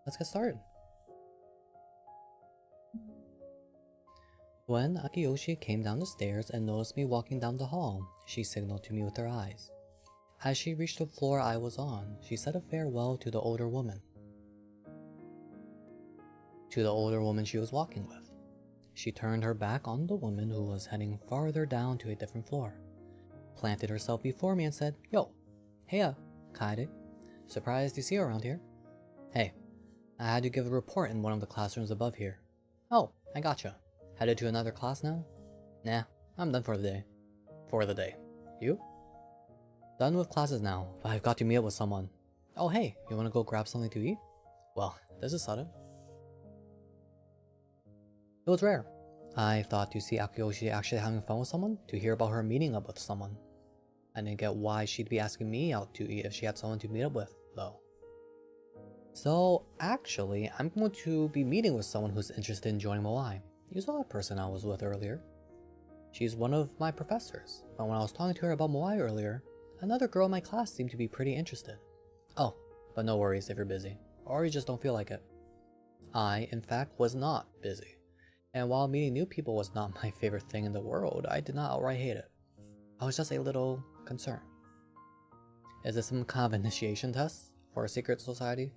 let's get started. When Akiyoshi came down the stairs and noticed me walking down the hall, she signaled to me with her eyes. As she reached the floor I was on, she said a farewell to the older woman. She was walking with. She turned her back on the woman who was heading farther down to a different floor, planted herself before me and said, "Yo, hey, Kaede. Surprised you see you around here. Hey, I had to give a report in one of the classrooms above here. Oh, I gotcha. Headed to another class now? Nah, I'm done for the day. You? Done with classes now, but I've got to meet up with someone. Oh hey, you wanna go grab something to eat? Well, this is sudden. It was rare. I thought to see Akiyoshi actually having fun with someone, to hear about her meeting up with someone. I didn't get why she'd be asking me out to eat if she had someone to meet up with, though. So, actually, I'm going to be meeting with someone who's interested in joining Moai. You saw that person I was with earlier. She's one of my professors, but when I was talking to her about Moai earlier, another girl in my class seemed to be pretty interested. Oh, but no worries if you're busy, or you just don't feel like it. I, in fact, was not busy, and while meeting new people was not my favorite thing in the world, I did not outright hate it. I was just a little concerned. Is this some kind of initiation test for a secret society?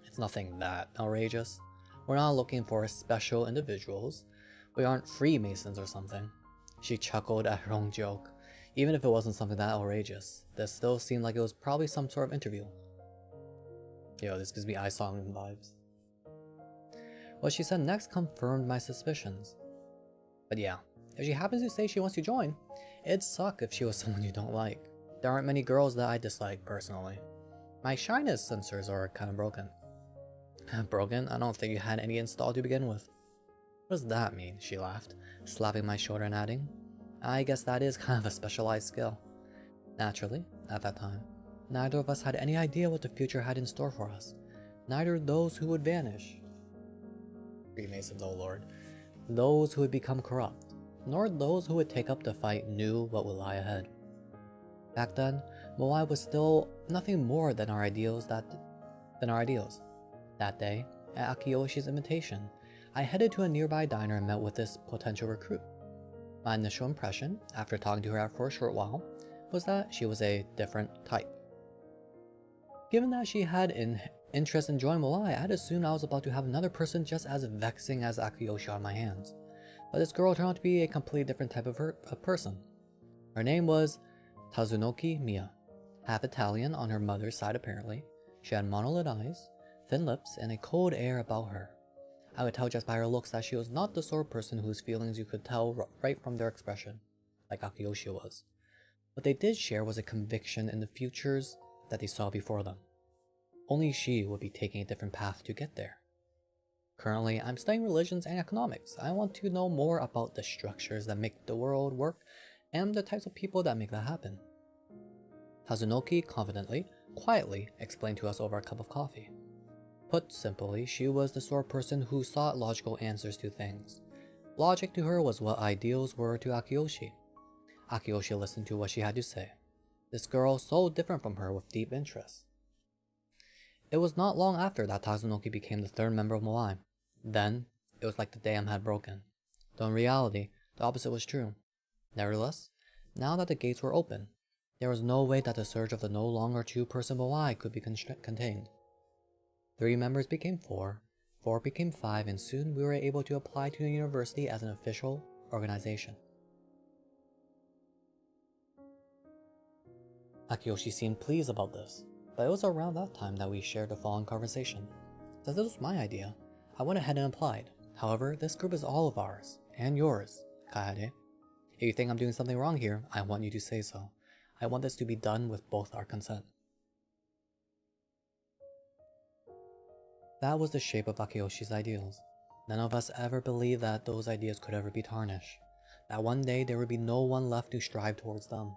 It's nothing that outrageous. We're not looking for special individuals. We aren't Freemasons or something. She chuckled at her own joke. Even if it wasn't something that outrageous, this still seemed like it was probably some sort of interview. Yo, this gives me iSong vibes. What she said next confirmed my suspicions. But yeah, if she happens to say she wants to join, it'd suck if she was someone you don't like. There aren't many girls that I dislike personally. My shyness sensors are kind of broken. Broken? I don't think you had any installed to begin with. What does that mean? She laughed, slapping my shoulder and adding, I guess that is kind of a specialized skill. Naturally, at that time, neither of us had any idea what the future had in store for us. Neither those who would vanish. Freemasons, oh lord. Those who would become corrupt, nor those who would take up the fight knew what would lie ahead. Back then, Moai was still nothing more than our ideals. That day, at Akiyoshi's invitation, I headed to a nearby diner and met with this potential recruit. My initial impression, after talking to her for a short while, was that she was a different type. Given that she had an interest in joining Moai, I'd assumed I was about to have another person just as vexing as Akiyoshi on my hands. But this girl turned out to be a completely different type of person. Her name was Tazunoki Miya. Half Italian on her mother's side apparently. She had monolith eyes, thin lips, and a cold air about her. I could tell just by her looks that she was not the sort of person whose feelings you could tell right from their expression, like Akiyoshi was. What they did share was a conviction in the futures that they saw before them. Only she would be taking a different path to get there. Currently, I'm studying religions and economics. I want to know more about the structures that make the world work and the types of people that make that happen. Tazunoki confidently, quietly explained to us over a cup of coffee. Put simply, she was the sort of person who sought logical answers to things. Logic to her was what ideals were to Akiyoshi. Akiyoshi listened to what she had to say. This girl so different from her with deep interest. It was not long after that Tazunoki became the third member of Moai. Then, it was like the dam had broken. Though in reality, the opposite was true. Nevertheless, now that the gates were open, there was no way that the surge of the no longer two-person Moai could be contained. 3 members became 4, 4 became 5, and soon we were able to apply to the university as an official organization. Akiyoshi seemed pleased about this, but it was around that time that we shared the following conversation. Since this was my idea, I went ahead and applied. However, this group is all of ours, and yours, Kaede. If you think I'm doing something wrong here, I want you to say so. I want this to be done with both our consent. That was the shape of Akiyoshi's ideals. None of us ever believed that those ideas could ever be tarnished. That one day there would be no one left to strive towards them.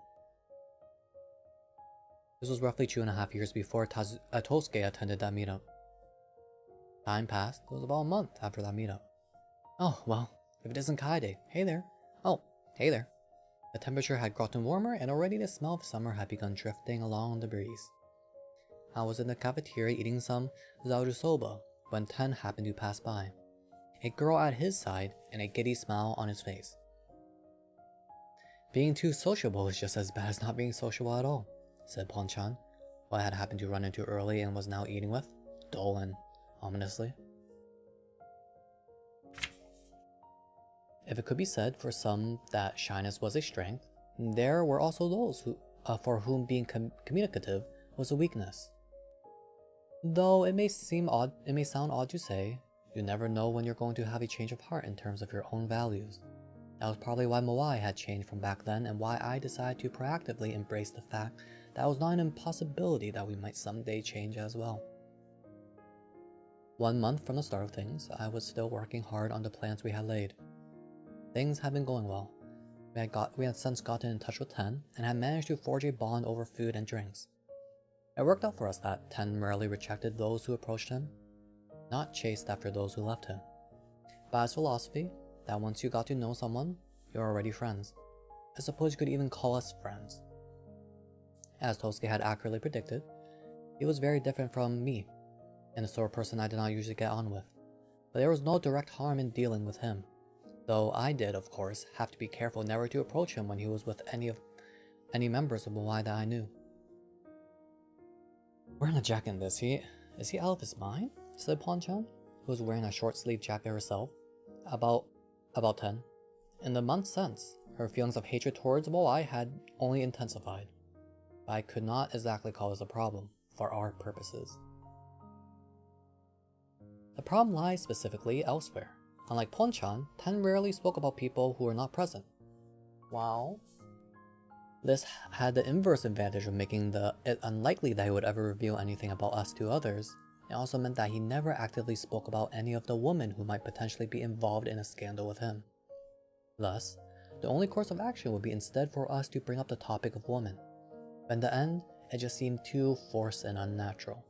This was roughly 2.5 years before Tosuke attended that meetup. Time passed. It was about a month after that meetup. Oh, well, if it isn't Kaede. Hey there. Oh, hey there. The temperature had gotten warmer and already the smell of summer had begun drifting along the breeze. I was in the cafeteria eating some zarusoba when Ten happened to pass by, a girl at his side and a giddy smile on his face. Being too sociable is just as bad as not being sociable at all, said Ponchan, who I had happened to run into early and was now eating with, dull and ominously. If it could be said for some that shyness was a strength, there were also those for whom being communicative was a weakness. Though it may sound odd to say, you never know when you're going to have a change of heart in terms of your own values. That was probably why Moai had changed from back then and why I decided to proactively embrace the fact that it was not an impossibility that we might someday change as well. 1 month from the start of things, I was still working hard on the plans we had laid. Things had been going well. We had since gotten in touch with Ten and had managed to forge a bond over food and drinks. It worked out for us that Ten rarely rejected those who approached him, not chased after those who left him. By his philosophy, that once you got to know someone, you're already friends. I suppose you could even call us friends. As Tosuke had accurately predicted, he was very different from me, and the sort of person I did not usually get on with. But there was no direct harm in dealing with him, though I did, of course, have to be careful never to approach him when he was with any members of Moai that I knew. Wearing a jacket in this heat, is he out of his mind? Said Ponchan, who was wearing a short-sleeved jacket herself. About 10. In the months since, her feelings of hatred towards Moai had only intensified. But I could not exactly call this a problem, for our purposes. The problem lies specifically elsewhere. Unlike Ponchan, Ten rarely spoke about people who were not present. Wow. This had the inverse advantage of making it unlikely that he would ever reveal anything about us to others. It also meant that he never actively spoke about any of the women who might potentially be involved in a scandal with him. Thus, the only course of action would be instead for us to bring up the topic of women. But in the end, it just seemed too forced and unnatural.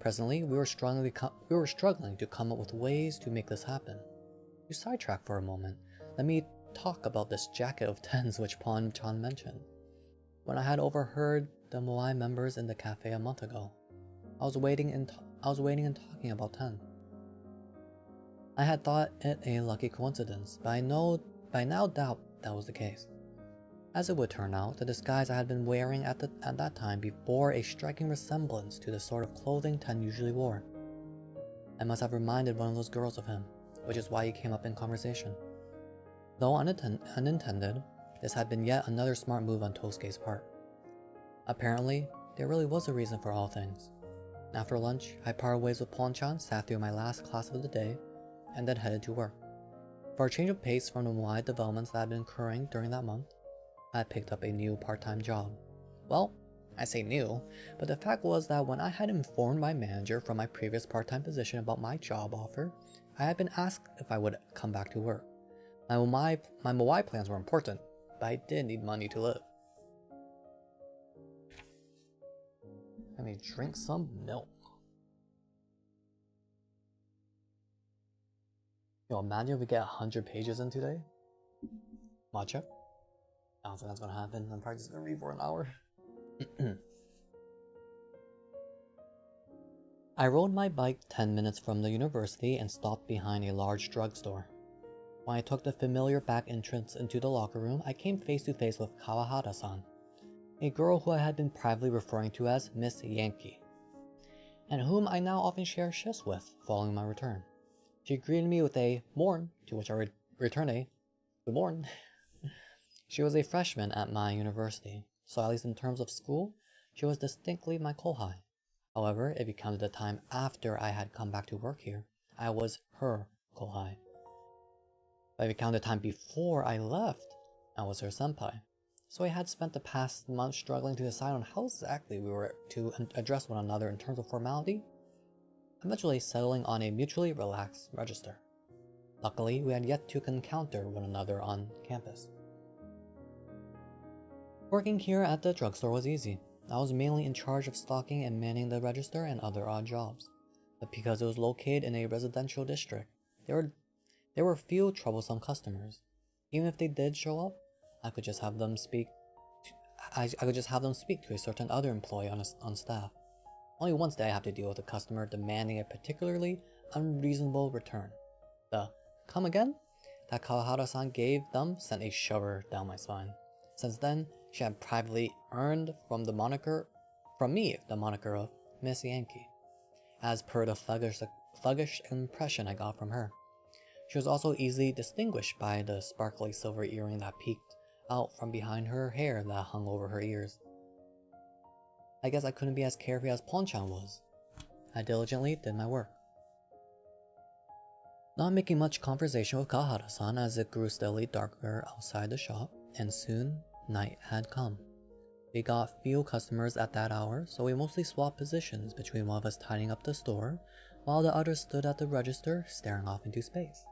Presently, we were struggling to come up with ways to make this happen. To sidetrack for a moment, let me talk about this jacket of Ten's which Ponchan mentioned. When I had overheard the Moai members in the cafe a month ago, I was waiting and talking about Ten. I had thought it a lucky coincidence, but I now doubt that was the case. As it would turn out, the disguise I had been wearing at that time bore a striking resemblance to the sort of clothing Ten usually wore. I must have reminded one of those girls of him, which is why he came up in conversation. Though unintended, this had been yet another smart move on Tosuke's part. Apparently, there really was a reason for all things. After lunch, I parted ways with Ponchan, sat through my last class of the day, and then headed to work. For a change of pace from the wide developments that had been occurring during that month, I had picked up a new part-time job. Well, I say new, but the fact was that when I had informed my manager from my previous part-time position about my job offer, I had been asked if I would come back to work. My Moai plans were important, but I did need money to live. Let me drink some milk. Yo, imagine if we get 100 pages in today. Matcha? I don't think that's gonna happen. I'm probably just gonna read for an hour. I rode my bike 10 minutes from the university and stopped behind a large drugstore. When I took the familiar back entrance into the locker room, I came face to face with Kawahara-san, a girl who I had been privately referring to as Miss Yankee, and whom I now often share shifts with following my return. She greeted me with a "morn," to which I returned a "good morn." She was a freshman at my university, so at least in terms of school, she was distinctly my kohai. However, if you counted the time after I had come back to work here, I was her kohai. But if you count the time before I left, I was her senpai. So I had spent the past month struggling to decide on how exactly we were to address one another in terms of formality, eventually settling on a mutually relaxed register. Luckily, we had yet to encounter one another on campus. Working here at the drugstore was easy. I was mainly in charge of stocking and manning the register and other odd jobs. But because it was located in a residential district, there were few troublesome customers. Even if they did show up, I could just have them speak to a certain other employee on staff. Only once did I have to deal with a customer demanding a particularly unreasonable return. The "come again?" that Kawahara-san gave them sent a shiver down my spine. Since then, she had privately earned from me the moniker of Miss Yankee, as per the thuggish impression I got from her. She was also easily distinguished by the sparkly silver earring that peeked out from behind her hair that hung over her ears. I guess I couldn't be as carefree as Ponchan was. I diligently did my work, not making much conversation with Kawahara-san as it grew steadily darker outside the shop, and soon night had come. We got few customers at that hour, so we mostly swapped positions between one of us tidying up the store, while the other stood at the register staring off into space.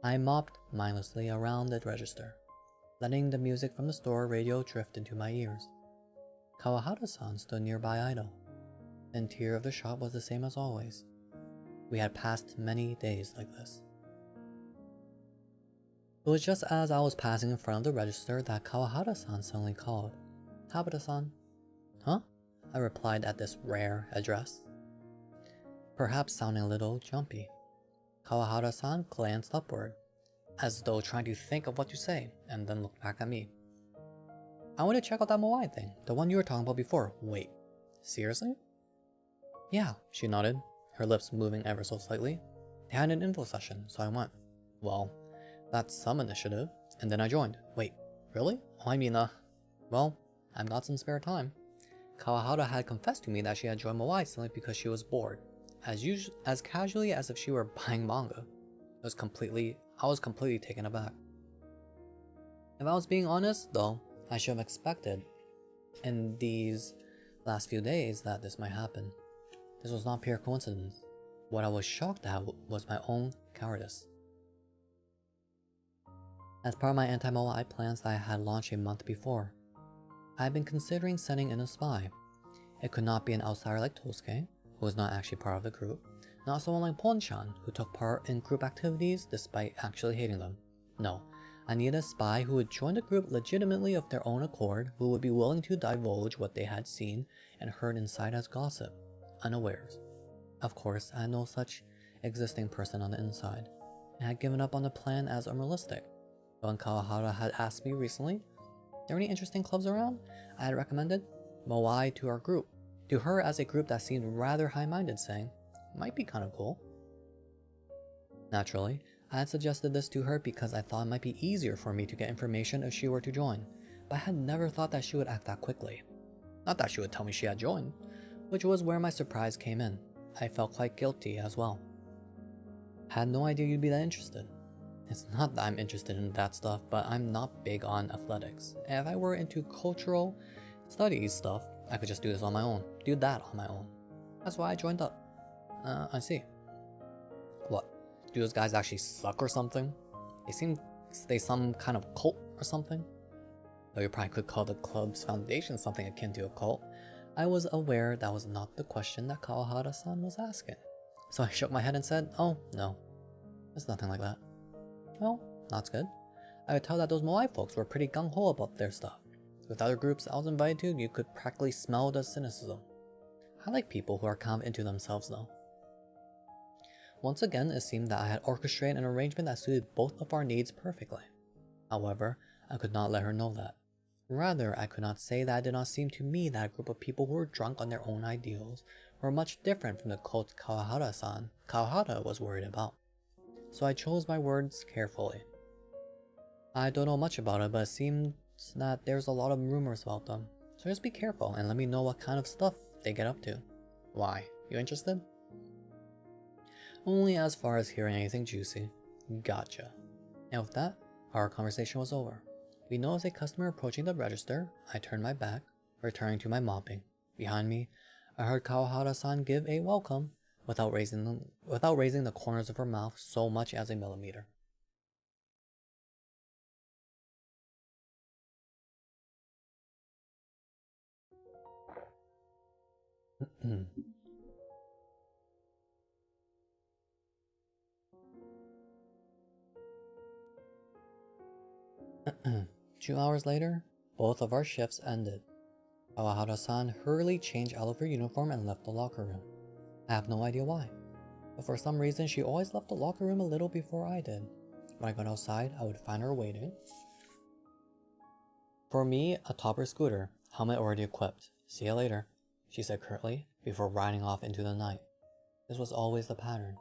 I mopped mindlessly around the register, letting the music from the store radio drift into my ears. Kawahara-san stood nearby idle. The interior of the shop was the same as always. We had passed many days like this. It was just as I was passing in front of the register that Kawahara-san suddenly called, "Tabata-san." "Huh?" I replied at this rare address, perhaps sounding a little jumpy. Kawahara-san glanced upward, as though trying to think of what to say, and then looked back at me. "I want to check out that Moai thing, the one you were talking about before." "Wait, seriously?" "Yeah," she nodded, her lips moving ever so slightly. "They had an info session, so I went." "Well, that's some initiative." And then I joined. "Wait, really?" "Oh, I mean, well, I've got some spare time." Kawahara had confessed to me that she had joined Moai simply because she was bored, as casually as if she were buying manga. I was completely taken aback. If I was being honest, though, I should have expected in these last few days that this might happen. This was not pure coincidence. What I was shocked at was my own cowardice. As part of my anti-Moai plans that I had launched a month before, I had been considering sending in a spy. It could not be an outsider like Tosuke, who was not actually part of the group, not someone like Ponchan, who took part in group activities despite actually hating them. No, I needed a spy who would join the group legitimately of their own accord, who would be willing to divulge what they had seen and heard inside as gossip, unawares. Of course, I had no such existing person on the inside, and had given up on the plan as unrealistic. But when Kawahara had asked me recently, "There any interesting clubs around?" I had recommended Moai to her as a group that seemed rather high-minded, saying, "Might be kind of cool." Naturally, I had suggested this to her because I thought it might be easier for me to get information if she were to join, but I had never thought that she would act that quickly. Not that she would tell me she had joined, which was where my surprise came in. I felt quite guilty as well. Had no idea you'd be that interested. It's not that I'm interested in that stuff, but I'm not big on athletics. And if I were into cultural studies stuff, I could just do this on my own. Do that on my own. That's why I joined up. I see. What? Do those guys actually suck or something? They some kind of cult or something? Though you probably could call the club's foundation something akin to a cult, I was aware that was not the question that Kawahara-san was asking. So I shook my head and said, "Oh, no. It's nothing like that." "Well, that's good. I could tell that those Moai folks were pretty gung-ho about their stuff. With other groups I was invited to, you could practically smell the cynicism. I like people who are kind of into themselves, though." Once again, it seemed that I had orchestrated an arrangement that suited both of our needs perfectly. However, I could not let her know that. Rather, I could not say that it did not seem to me that a group of people who were drunk on their own ideals were much different from the cult Kawahara was worried about. So I chose my words carefully. "I don't know much about it, but it seems that there's a lot of rumors about them. So just be careful and let me know what kind of stuff they get up to." "Why? You interested?" "Only as far as hearing anything juicy." "Gotcha." And with that, our conversation was over. We noticed a customer approaching the register. I turned my back, returning to my mopping. Behind me, I heard Kawahara-san give a welcome without raising the corners of her mouth so much as a millimeter. Hmm. 2 hours later, both of our shifts ended. Kawahara-san hurriedly changed out of her uniform and left the locker room. I have no idea why, but for some reason she always left the locker room a little before I did. When I got outside, I would find her waiting. For me, a topper scooter, helmet already equipped. See you later, she said curtly, before riding off into the night. This was always the pattern.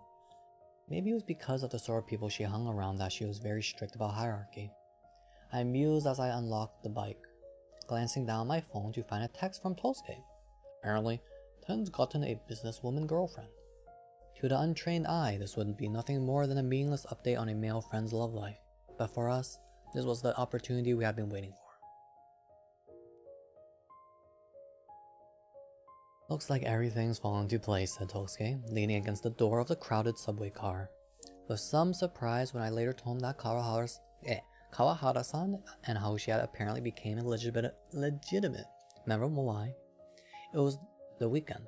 Maybe it was because of the sort of people she hung around that she was very strict about hierarchy. I mused as I unlocked the bike, glancing down my phone to find a text from Tosuke. Apparently, Ten's gotten a businesswoman girlfriend. To the untrained eye, this would be nothing more than a meaningless update on a male friend's love life. But for us, this was the opportunity we had been waiting for. Looks like everything's fallen into place, said Tosuke, leaning against the door of the crowded subway car. With some surprise when I later told him that Kawahara-san and how she had apparently became a legitimate member of Moai. It was the weekend,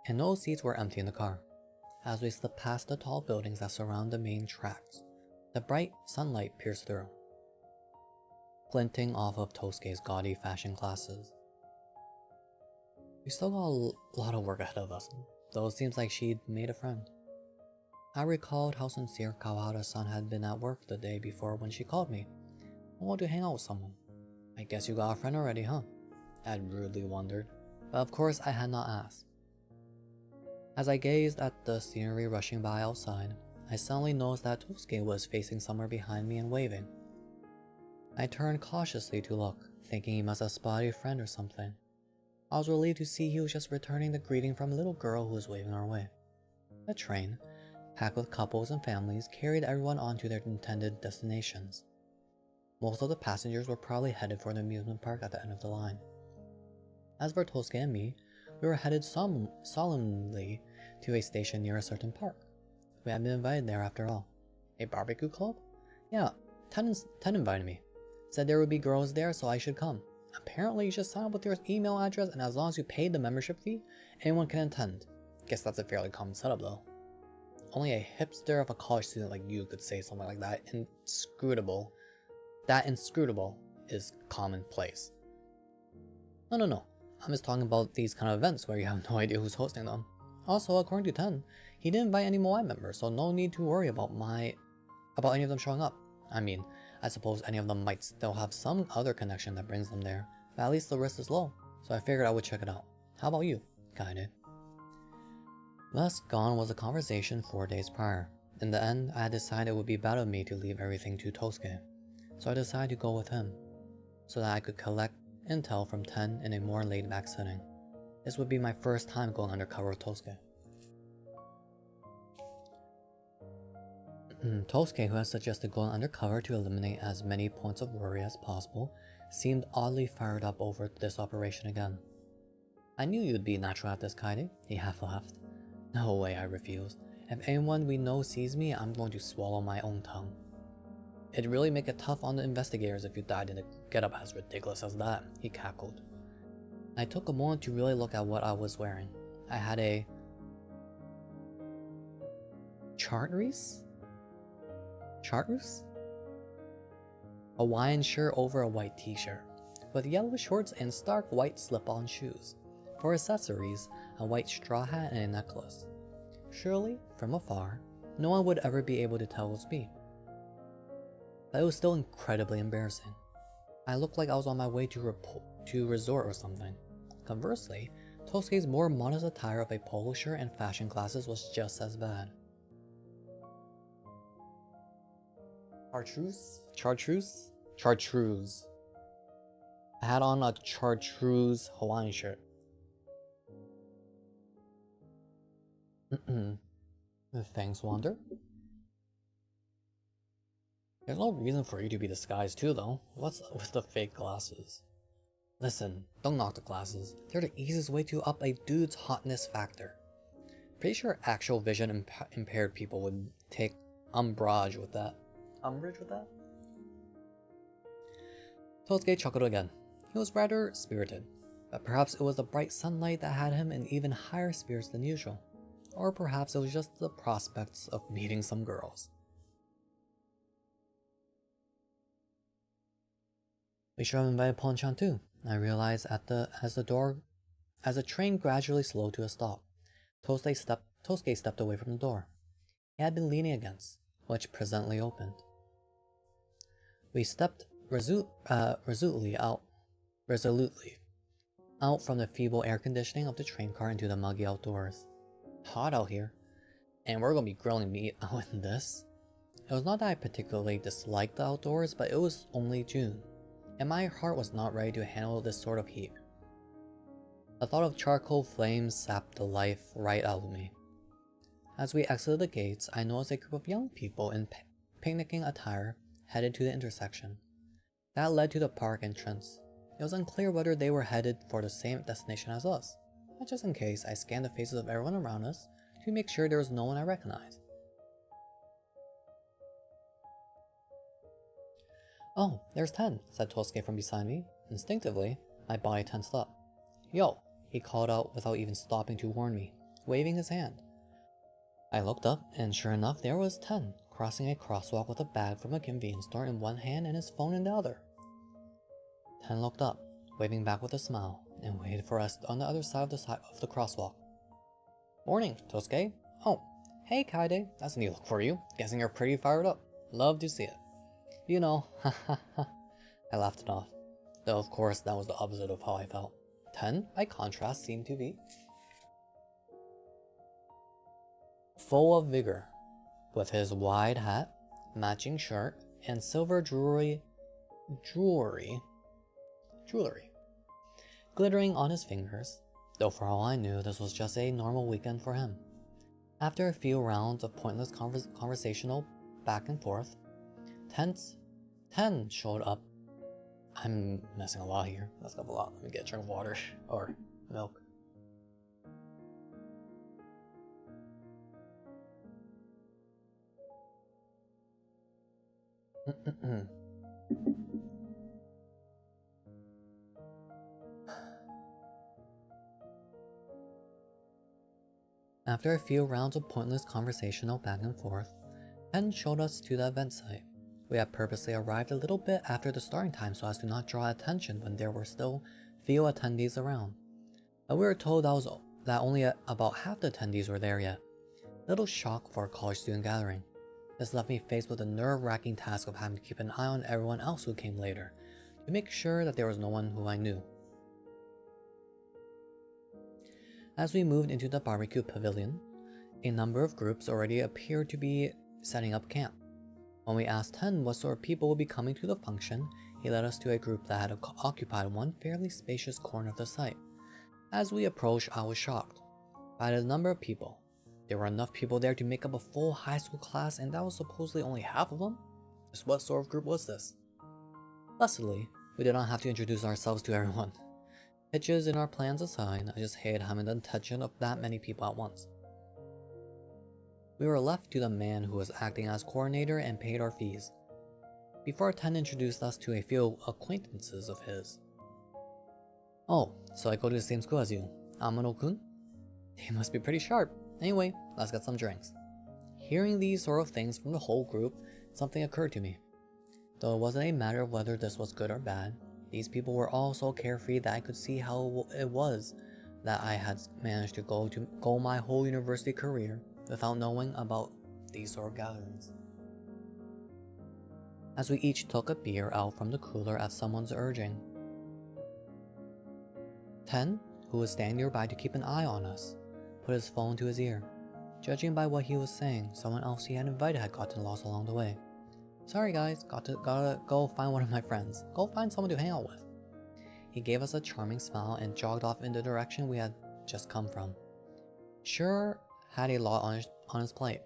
and no seats were empty in the car. As we slipped past the tall buildings that surround the main tracks, the bright sunlight pierced through, glinting off of Tosuke's gaudy fashion glasses. We still got a lot of work ahead of us, though it seems like she'd made a friend. I recalled how sincere Kawahara-san had been at work the day before when she called me. I want to hang out with someone. I guess you got a friend already, huh? I had rudely wondered, but of course I had not asked. As I gazed at the scenery rushing by outside, I suddenly noticed that Tosuke was facing somewhere behind me and waving. I turned cautiously to look, thinking he must have spotted a friend or something. I was relieved to see he was just returning the greeting from a little girl who was waving our way. The train, packed with couples and families, carried everyone on to their intended destinations. Most of the passengers were probably headed for an amusement park at the end of the line. As for Tosuke and me, we were headed solemnly to a station near a certain park. We had been invited there after all. A barbecue club? Yeah, Ten invited me. Said there would be girls there, so I should come. Apparently, you just sign up with your email address, and as long as you pay the membership fee, anyone can attend. Guess that's a fairly common setup, though. Only a hipster of a college student like you could say something like that. Inscrutable. That inscrutable is commonplace. No. I'm just talking about these kind of events where you have no idea who's hosting them. Also, according to Ten, he didn't invite any Moai members, so no need to worry about any of them showing up. I mean, I suppose any of them might still have some other connection that brings them there, but at least the risk is low, so I figured I would check it out. How about you, Kaede? Thus gone was the conversation 4 days prior. In the end, I had decided it would be better of me to leave everything to Tosuke, so I decided to go with him, so that I could collect intel from Ten in a more laid-back setting. This would be my first time going undercover with Tosuke. Tosuke, who had suggested going undercover to eliminate as many points of worry as possible, seemed oddly fired up over this operation again. I knew you'd be natural at this, Kaede, he half laughed. No way, I refused. If anyone we know sees me, I'm going to swallow my own tongue. It'd really make it tough on the investigators if you died in a getup as ridiculous as that, he cackled. I took a moment to really look at what I was wearing. I had a chartreuse? Hawaiian shirt over a white t-shirt, with yellow shorts and stark white slip-on shoes. For accessories, a white straw hat and a necklace. Surely, from afar, no one would ever be able to tell it was me. But it was still incredibly embarrassing. I looked like I was on my way to a resort or something. Conversely, Tosuke's more modest attire of a polo shirt and fashion glasses was just as bad. Chartreuse. I had on a chartreuse Hawaiian shirt. Thanks, Wander. There's no reason for you to be disguised too, though. What's up with the fake glasses? Listen, don't knock the glasses. They're the easiest way to up a dude's hotness factor. Pretty sure actual vision impaired people would take umbrage with that. Tosuke chuckled again. He was rather spirited, but perhaps it was the bright sunlight that had him in even higher spirits than usual. Or perhaps it was just the prospects of meeting some girls. We should have invited Ponchan too, I realized as the train gradually slowed to a stop, Tosuke stepped away from the door he had been leaning against, which presently opened. We stepped resolutely out from the feeble air conditioning of the train car into the muggy outdoors. Hot out here, and we're gonna be grilling meat out in this. It was not that I particularly disliked the outdoors, but it was only June, and my heart was not ready to handle this sort of heat. The thought of charcoal flames sapped the life right out of me. As we exited the gates, I noticed a group of young people in picnicking attire headed to the intersection. That led to the park entrance. It was unclear whether they were headed for the same destination as us, but just in case, I scanned the faces of everyone around us to make sure there was no one I recognized. "Oh, there's Ten," said Tosuke from beside me. Instinctively, my body tensed up. "Yo," he called out without even stopping to warn me, waving his hand. I looked up, and sure enough, there was Ten, crossing a crosswalk with a bag from a convenience store in one hand and his phone in the other. Ten looked up, waving back with a smile, and waited for us on the other side of the crosswalk. "Morning, Tosuke." "Oh, hey Kaide, that's a new look for you. Guessing you're pretty fired up. Love to see it." "You know," I laughed it off. Though of course that was the opposite of how I felt. Ten, by contrast, seemed to be full of vigor, with his wide hat, matching shirt, and silver jewelry glittering on his fingers, though for all I knew this was just a normal weekend for him. After a few rounds of pointless conversational back and forth, Ten showed up. I'm messing a lot here. That's up a lot. Let me get a drink of water or milk. After a few rounds of pointless conversational back and forth, Ten showed us to the event site. We had purposely arrived a little bit after the starting time so as to not draw attention when there were still few attendees around. But we were told that only about half the attendees were there yet. Little shock for a college student gathering. This left me faced with the nerve-wracking task of having to keep an eye on everyone else who came later, to make sure that there was no one who I knew. As we moved into the barbecue pavilion, a number of groups already appeared to be setting up camp. When we asked Ten what sort of people would be coming to the function, he led us to a group that had occupied one fairly spacious corner of the site. As we approached, I was shocked by the number of people. There were enough people there to make up a full high school class, and that was supposedly only half of them? Just what sort of group was this? Luckily, we did not have to introduce ourselves to everyone. Hitches in our plans aside, I just hated having the attention of that many people at once. We were left to the man who was acting as coordinator and paid our fees, before Ten introduced us to a few acquaintances of his. "Oh, so I go to the same school as you, Amano-kun? He must be pretty sharp. Anyway, let's get some drinks." Hearing these sort of things from the whole group, something occurred to me. Though it wasn't a matter of whether this was good or bad, these people were all so carefree that I could see how it was that I had managed to go my whole university career without knowing about these sort of gatherings. As we each took a beer out from the cooler at someone's urging, Ten, who was standing nearby to keep an eye on us, put his phone to his ear. Judging by what he was saying, someone else he had invited had gotten lost along the way. "Sorry guys, gotta go find one of my friends. Go find someone to hang out with." He gave us a charming smile and jogged off in the direction we had just come from. Sure had a lot on his plate.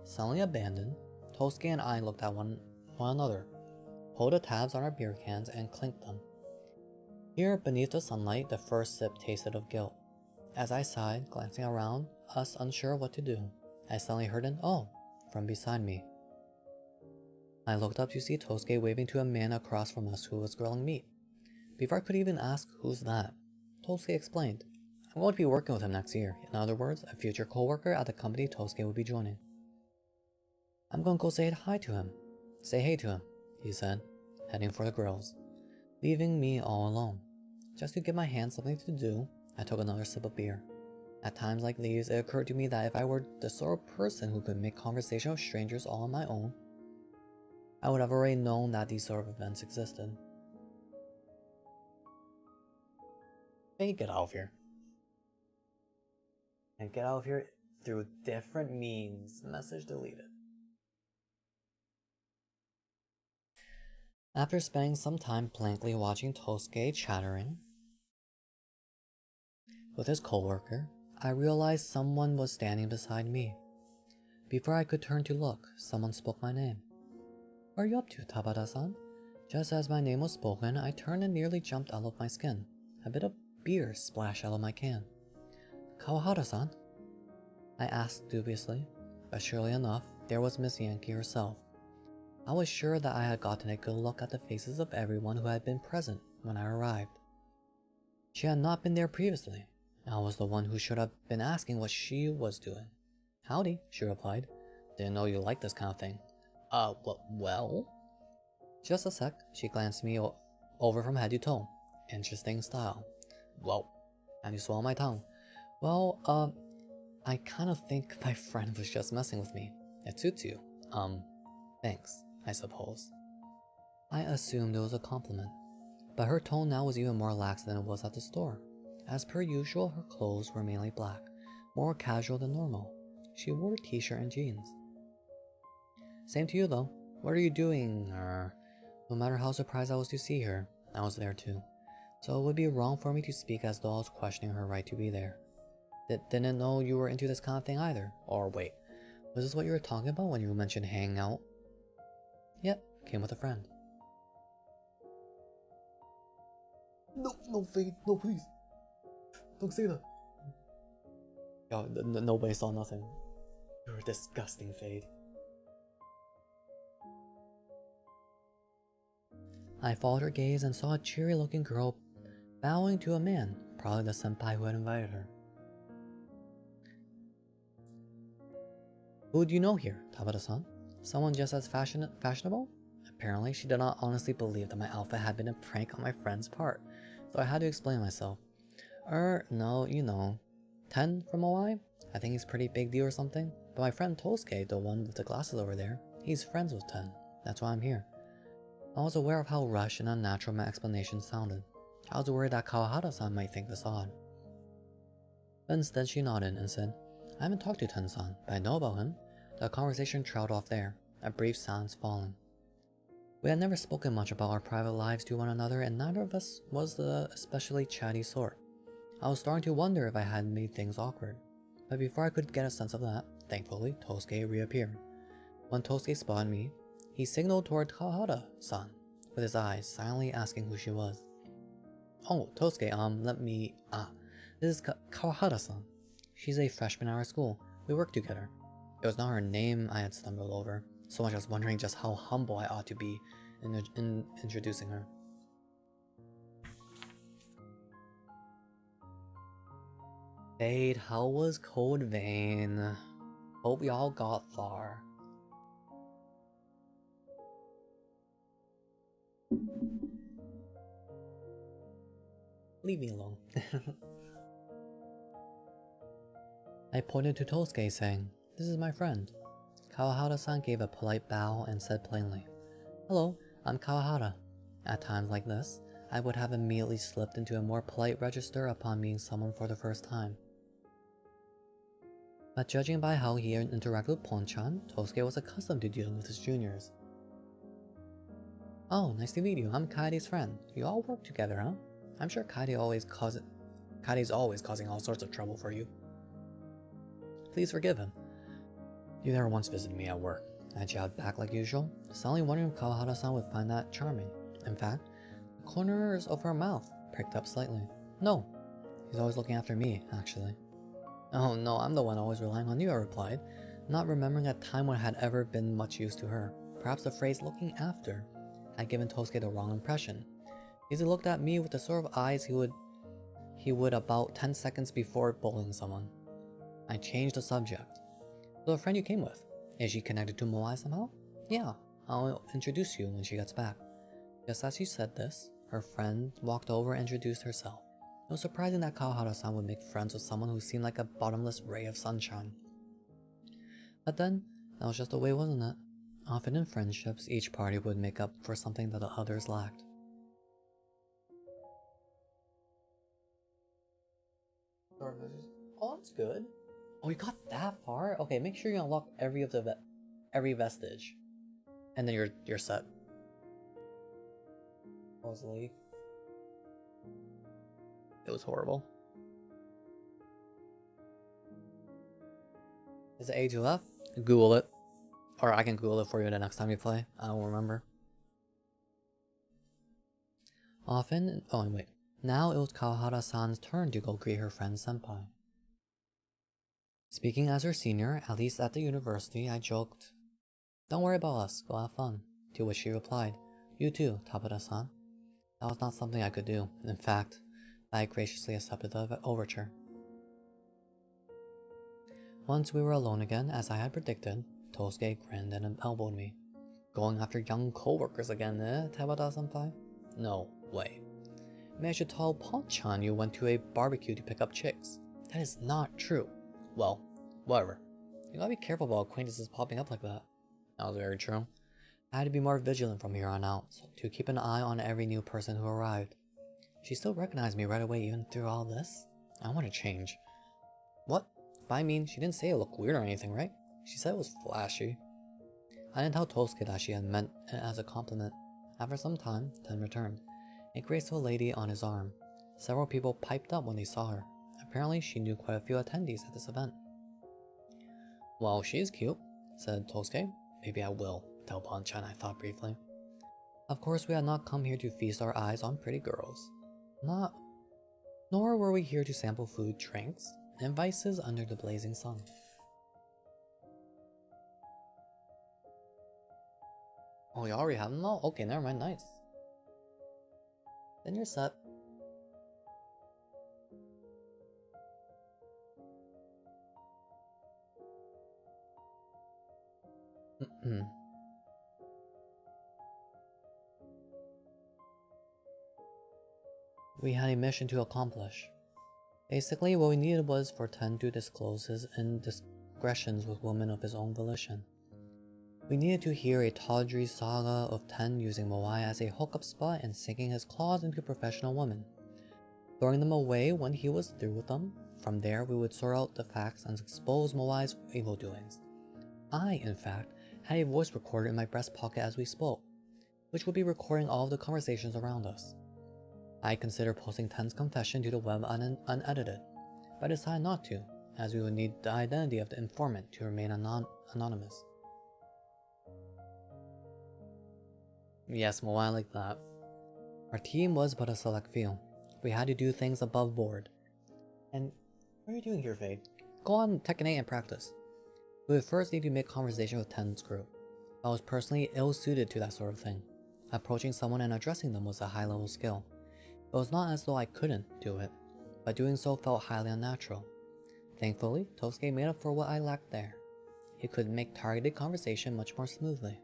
Suddenly abandoned, Tosuke and I looked at one another, pulled the tabs on our beer cans and clinked them. Here, beneath the sunlight, the first sip tasted of guilt. As I sighed, glancing around us unsure what to do, I suddenly heard an "oh" from beside me. I looked up to see Tosuke waving to a man across from us who was grilling meat. Before I could even ask "who's that?", Tosuke explained, "I'm going to be working with him next year. In other words, a future co-worker at the company Tosuke will be joining. I'm going to go say hi to him. Say hey to him," he said, heading for the grills, leaving me all alone. Just to give my hands something to do, I took another sip of beer. At times like these, it occurred to me that if I were the sort of person who could make conversation with strangers all on my own, I would have already known that these sort of events existed. Hey, get out of here. And get out of here through different means. Message deleted. After spending some time blankly watching Tosuke chattering with his coworker, I realized someone was standing beside me. Before I could turn to look, someone spoke my name. "What are you up to, Tabata-san?" Just as my name was spoken, I turned and nearly jumped out of my skin. A bit of beer splashed out of my can. "Kawahara-san?" I asked dubiously, but surely enough, there was Miss Yankee herself. I was sure that I had gotten a good look at the faces of everyone who had been present when I arrived. She had not been there previously. I was the one who should have been asking what she was doing. "Howdy," she replied. "Didn't know you liked this kind of thing." Well? Just a sec, she glanced me over from head to toe. Interesting style. Well, and you swallow my tongue. "Well, I kind of think my friend was just messing with me. It suits you. Thanks, I suppose." I assumed it was a compliment, but her tone now was even more lax than it was at the store. As per usual, her clothes were mainly black, more casual than normal. She wore a t-shirt and jeans. "Same to you though. What are you doing?" No matter how surprised I was to see her, I was there too. So it would be wrong for me to speak as though I was questioning her right to be there. Didn't know you were into this kind of thing either. Or wait, was this what you were talking about when you mentioned hanging out? Yep, came with a friend. No, Fade, no, please. Don't say that. Yo, nobody saw nothing. You're disgusting, Fade. I followed her gaze and saw a cheery-looking girl bowing to a man, probably the senpai who had invited her. "Who do you know here, Tabata-san? Someone just as fashionable?" Apparently, she did not honestly believe that my outfit had been a prank on my friend's part, so I had to explain myself. No, you know. Ten from OI? I think he's pretty big deal or something. But my friend Tosuke, the one with the glasses over there, he's friends with Ten. That's why I'm here. I was aware of how rushed and unnatural my explanation sounded. I was worried that Kawahara-san might think this odd. But instead she nodded and said, "I haven't talked to Ten-san, but I know about him." The conversation trailed off there, a brief silence falling. We had never spoken much about our private lives to one another, and neither of us was the especially chatty sort. I was starting to wonder if I had made things awkward. But before I could get a sense of that, thankfully, Tosuke reappeared. When Tosuke spotted me, he signaled toward Kawahara-san, with his eyes, silently asking who she was. "Oh, Tosuke, this is Kawahara-san. She's a freshman at our school. We work together." It was not her name I had stumbled over, so much as wondering just how humble I ought to be in introducing her. Fade, how was Code Vein? Hope y'all got far. Leave me alone. I pointed to Tosuke, saying, "This is my friend." Kawahara-san gave a polite bow and said plainly, "Hello, I'm Kawahara." At times like this, I would have immediately slipped into a more polite register upon meeting someone for the first time. But judging by how he interacted with Ponchan, Tosuke was accustomed to dealing with his juniors. "Oh, nice to meet you. I'm Kaide's friend. You all work together, huh? I'm sure Kaide's always causing all sorts of trouble for you. Please forgive him. You never once visited me at work." I jabbed back like usual, suddenly wondering if Kawahara-san would find that charming. In fact, the corners of her mouth pricked up slightly. "No, he's always looking after me, actually." "Oh no, I'm the one always relying on you," I replied, not remembering a time when I had ever been much use to her. Perhaps the phrase "looking after" had given Tosuke the wrong impression, because he looked at me with the sort of eyes he would about 10 seconds before bullying someone. I changed the subject. "So the friend you came with, is she connected to Moai somehow?" "Yeah, I'll introduce you when she gets back." Just as she said this, Her friend walked over and introduced herself. It was surprising that Kawahara-san would make friends with someone who seemed like a bottomless ray of sunshine. But then, that was just the way, wasn't it? Often in friendships, each party would make up for something that the others lacked. Oh, that's good. Oh, you got that far? Okay, make sure you unlock every vestige, and then you're set. Supposedly, it was horrible. Is it A2F? Google it, or I can Google it for you the next time you play. I don't remember. Often, oh wait. Now it was Kawahara-san's turn to go greet her friend Senpai. Speaking as her senior, at least at the university, I joked, "Don't worry about us, go have fun." To which she replied, "You too, Tabata-san." That was not something I could do. In fact, I graciously accepted the overture. Once we were alone again, as I had predicted, Tosuke grinned and elbowed me. "Going after young co-workers again, eh, Tabata-senpai?" "No way. Maybe I should tell Paul-chan you went to a barbecue to pick up chicks. That is not true." "Well, whatever. You gotta be careful about acquaintances popping up like that." That was very true. I had to be more vigilant from here on out, so to keep an eye on every new person who arrived. She still recognized me right away even through all this? I want to change. What? But I mean, she didn't say it looked weird or anything, right? She said it was flashy. I didn't tell Tosuke that she had meant it as a compliment. After some time, Ten returned, a graceful lady on his arm. Several people piped up when they saw her. Apparently, she knew quite a few attendees at this event. "Well, she's cute," said Tosuke. "Maybe I will tell Paul-chan," I thought briefly. Of course, we had not come here to feast our eyes on pretty girls. Nor were we here to sample food, drinks, and vices under the blazing sun. Oh, you already have them all? Okay, never mind, nice. Then you're set. We had a mission to accomplish. Basically, what we needed was for Ten to disclose his indiscretions with women of his own volition. We needed to hear a tawdry saga of Ten using Moai as a hookup spot and sinking his claws into professional women, throwing them away when he was through with them. From there, we would sort out the facts and expose Moai's evil doings. I, in fact, had a voice recorder in my breast pocket as we spoke, which would be recording all of the conversations around us. I considered posting Ten's confession to the web unedited, but I decided not to, as we would need the identity of the informant to remain anonymous. Yes, Moai like that. Our team was but a select few. We had to do things above board. And what are you doing here, Fade? Go on Tekken 8 and practice. We would first need to make conversation with Ten's group. I was personally ill-suited to that sort of thing. Approaching someone and addressing them was a high-level skill. It was not as though I couldn't do it, but doing so felt highly unnatural. Thankfully, Tosuke made up for what I lacked there. He could make targeted conversation much more smoothly.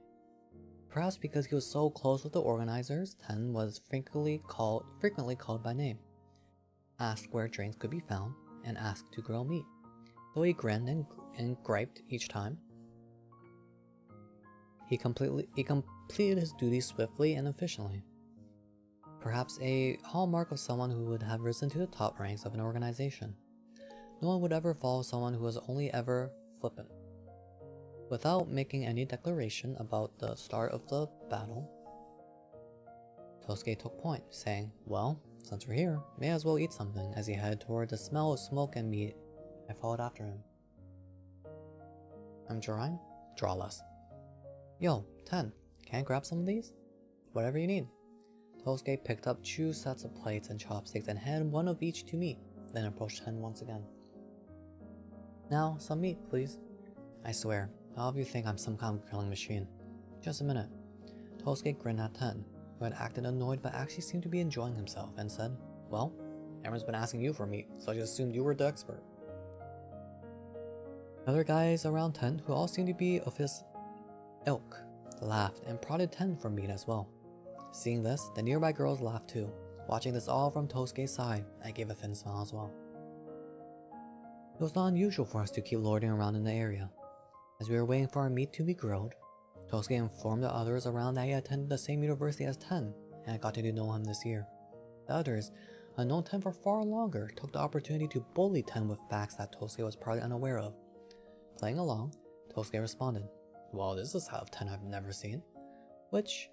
Perhaps because he was so close with the organizers, Ten was frequently called by name, asked where drinks could be found, and asked to grill meat. Though he grinned and griped each time, he completed his duties swiftly and efficiently. Perhaps a hallmark of someone who would have risen to the top ranks of an organization. No one would ever follow someone who was only ever flippant. Without making any declaration about the start of the battle, Tosuke took point, saying, "Well, since we're here, may as well eat something," as he headed toward the smell of smoke and meat. I followed after him. "I'm Jiraiya? Draw less." "Yo, Ten, can I grab some of these?" "Whatever you need." Tosuke picked up 2 sets of plates and chopsticks and handed one of each to me, then approached Ten once again. "Now, some meat, please." I swear, all of you think I'm some kind of grilling machine. Just a minute. Tosuke grinned at Ten, who had acted annoyed but actually seemed to be enjoying himself, and said, "Well, everyone's been asking you for meat, so I just assumed you were the expert." Other guys around Ten, who all seemed to be of his ilk, laughed and prodded Ten for meat as well. Seeing this, the nearby girls laughed too. Watching this all from Tosuke's side, I gave a thin smile as well. It was not unusual for us to keep loitering around in the area. As we were waiting for our meat to be grilled, Tosuke informed the others around that he attended the same university as Ten, and I got to know him this year. The others, who had known Ten for far longer, took the opportunity to bully Ten with facts that Tosuke was probably unaware of. Playing along, Tosuke responded, "Well, this is how Ten I've never seen," which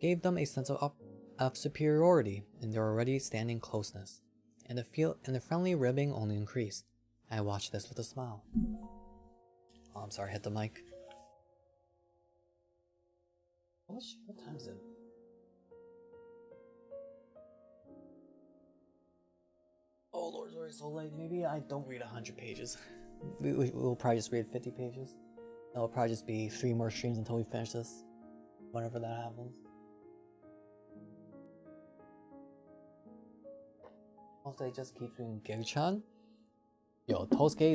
gave them a sense of superiority in their already standing closeness, and the friendly ribbing only increased. I watched this with a smile. Oh, I'm sorry, I hit the mic. What time is it? Oh Lord, sorry, so late. Maybe I don't read 100 pages. We'll probably just read 50 pages. It'll probably just be 3 more streams until we finish this. Whenever that happens. Also, just keep doing Gig-chan. Yo, Tosuke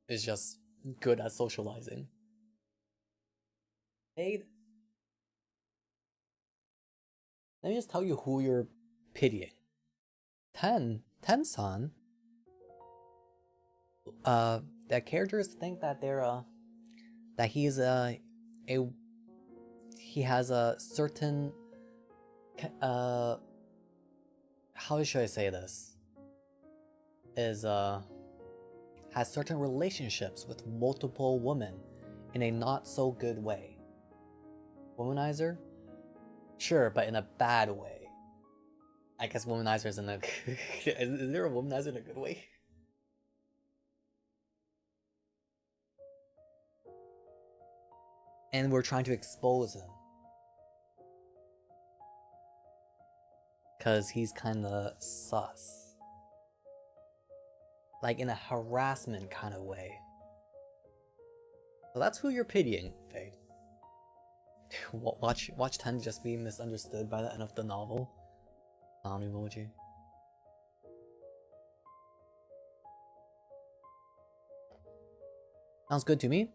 is just good at socializing. Fade. Let me just tell you who you're pitying. Ten-san. That characters think that they're that he has a certain how should I say this? Has certain relationships with multiple women in a not so good way. Womanizer? Sure, but in a bad way. I guess womanizer is in a is there a womanizer in a good way? And we're trying to expose him. Cause he's kinda sus. Like in a harassment kind of way. So that's who you're pitying, Fade. Watch Ten just be misunderstood by the end of the novel. Emoji. Sounds good to me.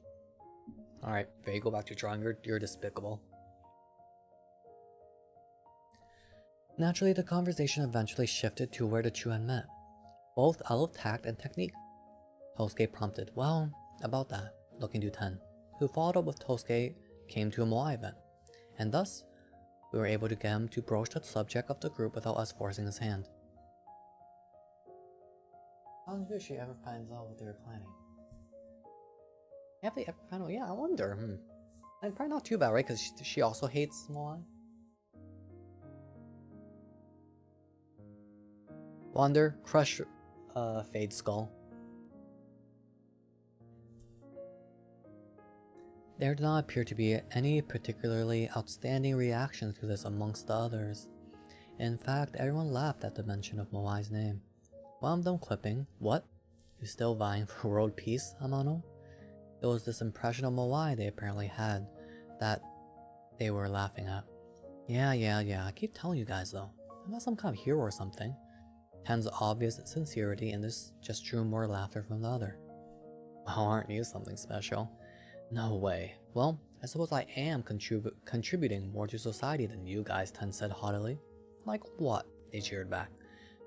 Alright, Faye, go back to drawing. You're despicable. Naturally, the conversation eventually shifted to where the two had met, both out of tact and technique. Tosuke prompted, "Well, about that," looking to Ten, who followed up with Tosuke came to a Moai event, and thus, we were able to get him to broach the subject of the group without us forcing his hand. I wonder if she ever finds out what they were planning. Have they ever found out? Yeah, I wonder. And probably not too bad, right? Because she also hates Moai. Wander, crush Fade Skull. There did not appear to be any particularly outstanding reactions to this amongst the others. In fact, everyone laughed at the mention of Moai's name. One of them clipping, "What? You still vying for world peace, Amano?" It was this impression of Moai they apparently had that they were laughing at. Yeah, I keep telling you guys though, I'm not some kind of hero or something. Ten's obvious sincerity in this just drew more laughter from the other. Well, aren't you something special? No way. Well, I suppose I am contributing more to society than you guys, Ten said haughtily. Like what? They cheered back.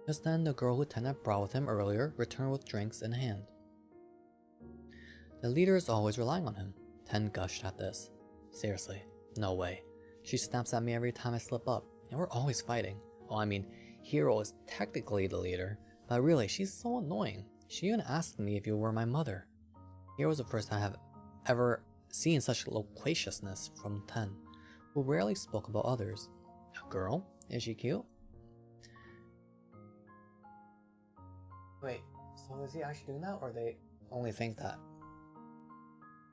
Just then, the girl who Ten had brought with him earlier returned with drinks in hand. The leader is always relying on him. Ten gushed at this. Seriously, no way. She snaps at me every time I slip up, and we're always fighting. Oh, I mean, Hiro is technically the leader, but really, she's so annoying. She even asked me if you were my mother. Hiro was the first I have ever seen such loquaciousness from Ten, who rarely spoke about others. A girl? Is she cute? Wait, so is he actually doing that, or they only think that?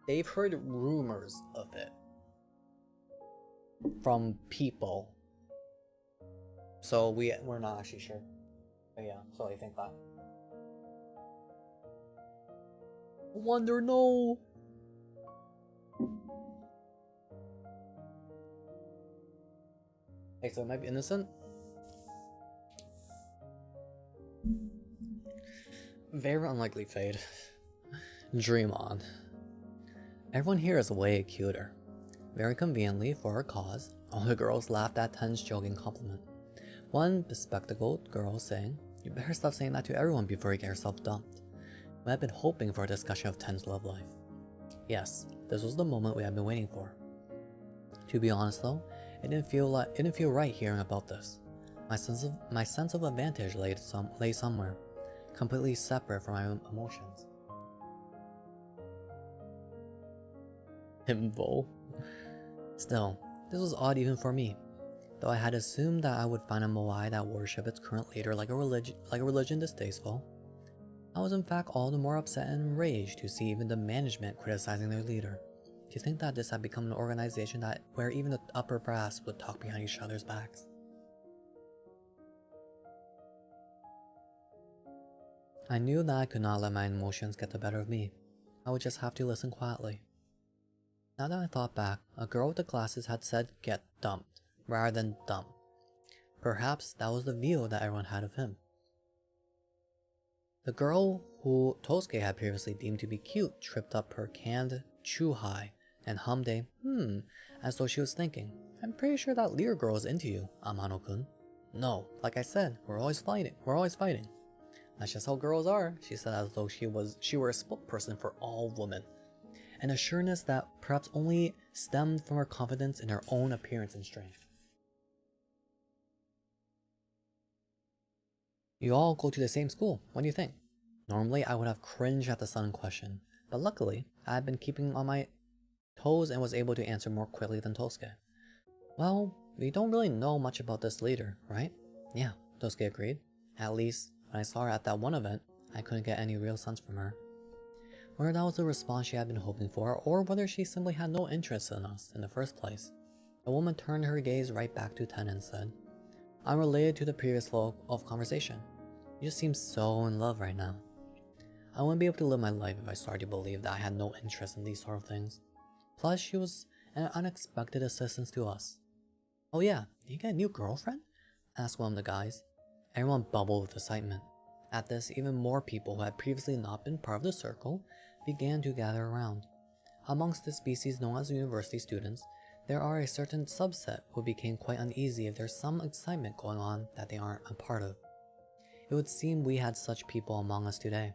They've heard rumors of it from people. So we're not actually sure. But yeah, so they think that. Wonder no. Hey, so it might be innocent? Very unlikely, Fade. Dream on. Everyone here is way cuter. Very conveniently, for our cause, All the girls laughed at Ten's joking compliment. One bespectacled girl saying, "You better stop saying that to everyone before you get yourself dumped." We had been hoping for a discussion of Ten's love life. Yes, this was the moment we had been waiting for. To be honest though, it didn't feel right hearing about this. My sense of advantage lay somewhere, completely separate from my emotions. Himbo. Still, this was odd even for me, though I had assumed that I would find a moai that worshipped its current leader like a religion distasteful. I was in fact all the more upset and enraged to see even the management criticizing their leader. To think that this had become an organization where even the upper brass would talk behind each other's backs. I knew that I could not let my emotions get the better of me. I would just have to listen quietly. Now that I thought back, a girl with the glasses had said get dumped, rather than dump. Perhaps that was the view that everyone had of him. The girl who Tosuke had previously deemed to be cute tripped up her canned chuhai and hummed a as though she was thinking, "I'm pretty sure that leader girl is into you, Amano-kun." "No, like I said, we're always fighting. That's just how girls are," she said as though she were a spokesperson for all women. An assurance that perhaps only stemmed from her confidence in her own appearance and strength. "You all go to the same school, what do you think?" Normally I would have cringed at the sudden question, but luckily I had been keeping on my toes and was able to answer more quickly than Tosuke. "Well, we don't really know much about this leader, right?" "Yeah," Tosuke agreed. "At least, when I saw her at that one event, I couldn't get any real sense from her." Whether that was the response she had been hoping for, or whether she simply had no interest in us in the first place, the woman turned her gaze right back to Ten and said, "Unrelated to the previous flow of conversation, you just seem so in love right now. I wouldn't be able to live my life if I started to believe that I had no interest in these sort of things. Plus, she was an unexpected assistance to us." "Oh yeah, did you get a new girlfriend?" asked one of the guys. Everyone bubbled with excitement. At this, even more people who had previously not been part of the circle began to gather around. Amongst the species known as university students, there are a certain subset who became quite uneasy if there's some excitement going on that they aren't a part of. It would seem we had such people among us today.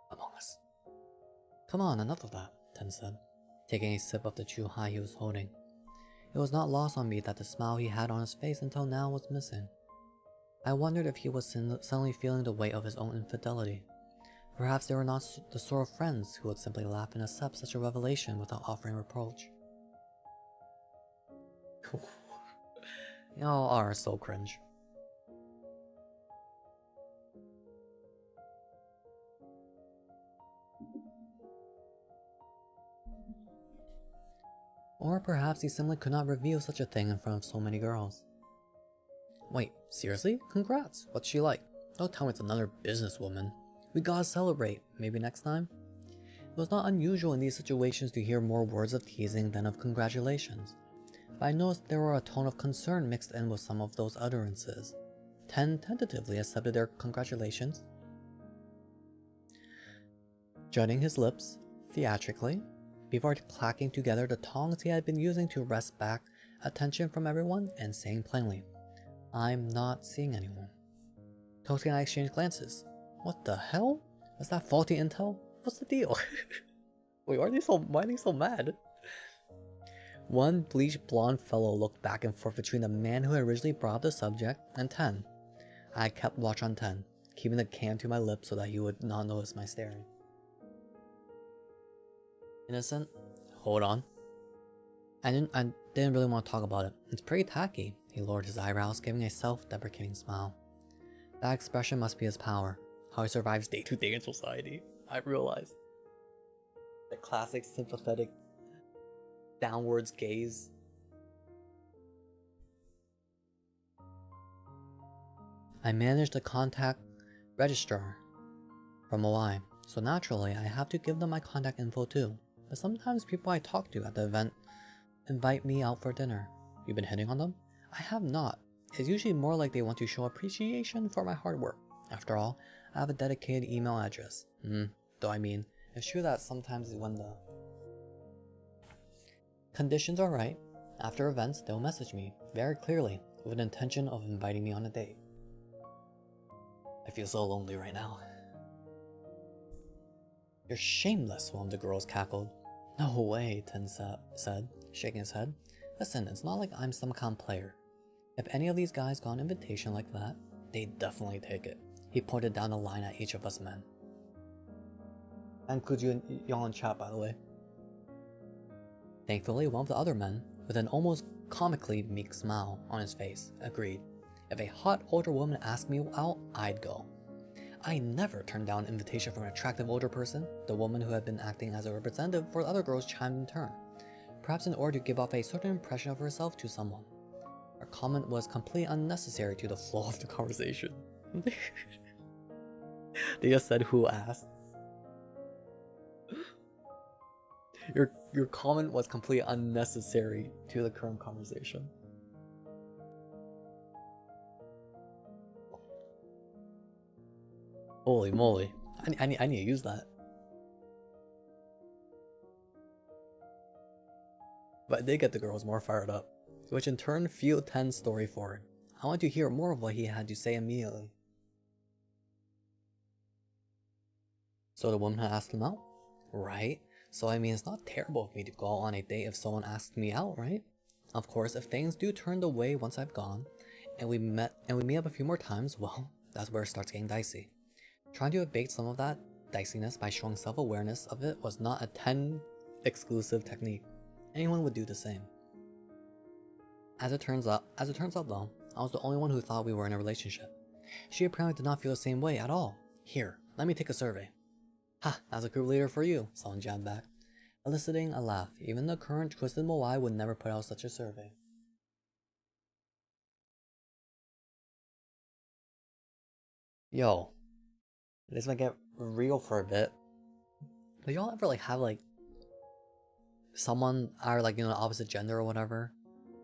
Among us. "Come on, enough of that," Ten said, taking a sip of the chuhai he was holding. It was not lost on me that the smile he had on his face until now was missing. I wondered if he was suddenly feeling the weight of his own infidelity. Perhaps they were not the sort of friends who would simply laugh and accept such a revelation without offering reproach. Y'all are so cringe. Or perhaps he simply could not reveal such a thing in front of so many girls. "Wait, seriously? Congrats. What's she like? Don't tell me it's another businesswoman. We gotta celebrate. Maybe next time?" It was not unusual in these situations to hear more words of teasing than of congratulations, but I noticed there were a tone of concern mixed in with some of those utterances. Ten tentatively accepted their congratulations, jutting his lips theatrically before clacking together the tongs he had been using to wrest back attention from everyone and saying plainly, "I'm not seeing anyone." Tosuke and I exchanged glances. What the hell? Was that faulty intel? What's the deal? Wait, why are they so mad? One bleached blonde fellow looked back and forth between the man who had originally brought up the subject and Ten. I kept watch on Ten, keeping the can to my lips so that he would not notice my staring. "Innocent? Hold on." I didn't really want to talk about it. "It's pretty tacky." He lowered his eyebrows, giving a self-deprecating smile. That expression must be his power. How he survives day to day in society. I realized. The classic sympathetic downwards gaze. I managed the contact registrar from Moai, so naturally I have to give them my contact info too. But sometimes people I talk to at the event invite me out for dinner. "You've been hitting on them?" I have not. It's usually more like they want to show appreciation for my hard work. After all, I have a dedicated email address. Though I mean, it's true that sometimes when the conditions are right, After events, they'll message me, very clearly, with an intention of inviting me on a date. I feel so lonely right now. You're shameless, one of the girls cackled. No way, Ten said, shaking his head. Listen, it's not like I'm some kind of player. If any of these guys got an invitation like that, they'd definitely take it. He pointed down the line at each of us men. That includes y'all in chat, by the way. Thankfully, one of the other men, with an almost comically meek smile on his face, agreed. If a hot older woman asked me out, I'd go. I never turned down an invitation from an attractive older person. The woman who had been acting as a representative for the other girls chimed in turn, perhaps in order to give off a certain impression of herself to someone. Her comment was completely unnecessary to the flow of the conversation. They just said who asked. Your comment was completely unnecessary to the current conversation. Holy moly. I need to use that. But they get the girls more fired up, which in turn fueled Ten's story forward. I want to hear more of what he had to say immediately. So the woman had asked him out? Right. So I mean, it's not terrible of me to go on a date if someone asks me out, right? Of course, if things do turn the way once I've gone, and we meet up a few more times, well, that's where it starts getting dicey. Trying to abate some of that diciness by showing self-awareness of it was not a Ten exclusive technique. Anyone would do the same. As it turns out though, I was the only one who thought we were in a relationship. She apparently did not feel the same way at all. Here, let me take a survey. Ha, as a group leader for you, someone jabbed back, eliciting a laugh. Even the current twisted Moai would never put out such a survey. Yo, this might get real for a bit. Do y'all ever like have like someone are like, you know, the opposite gender or whatever,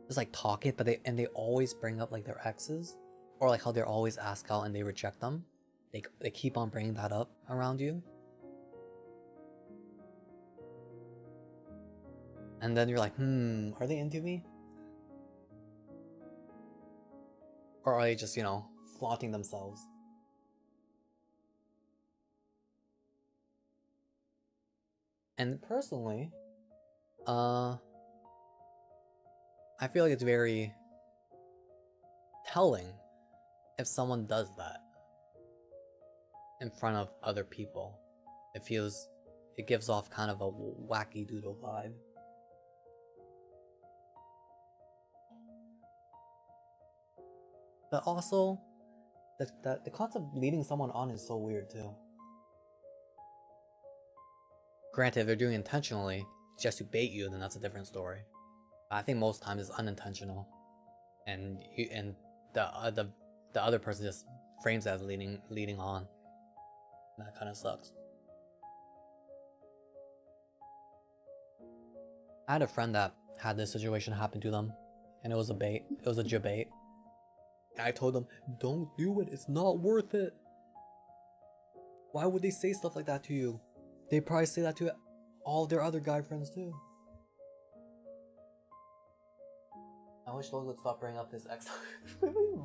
just like talk it, but they always bring up like their exes, or like how they're always asked out and they reject them. They keep on bringing that up around you, and then you're like, are they into me, or are they just, you know, flaunting themselves? And personally, I feel like it's very telling if someone does that in front of other people. It gives off kind of a wacky doodle vibe. But also, the concept of leading someone on is so weird too. Granted, if they're doing it intentionally, just to bait you, then that's a different story. But I think most times it's unintentional, and the other person just frames it as leading on. That kind of sucks. I had a friend that had this situation happen to them, and it was a bait. It was a debate. I told them, don't do it. It's not worth it. Why would they say stuff like that to you? They probably say that to all their other guy friends too. I wish Logan would stop bringing up his ex.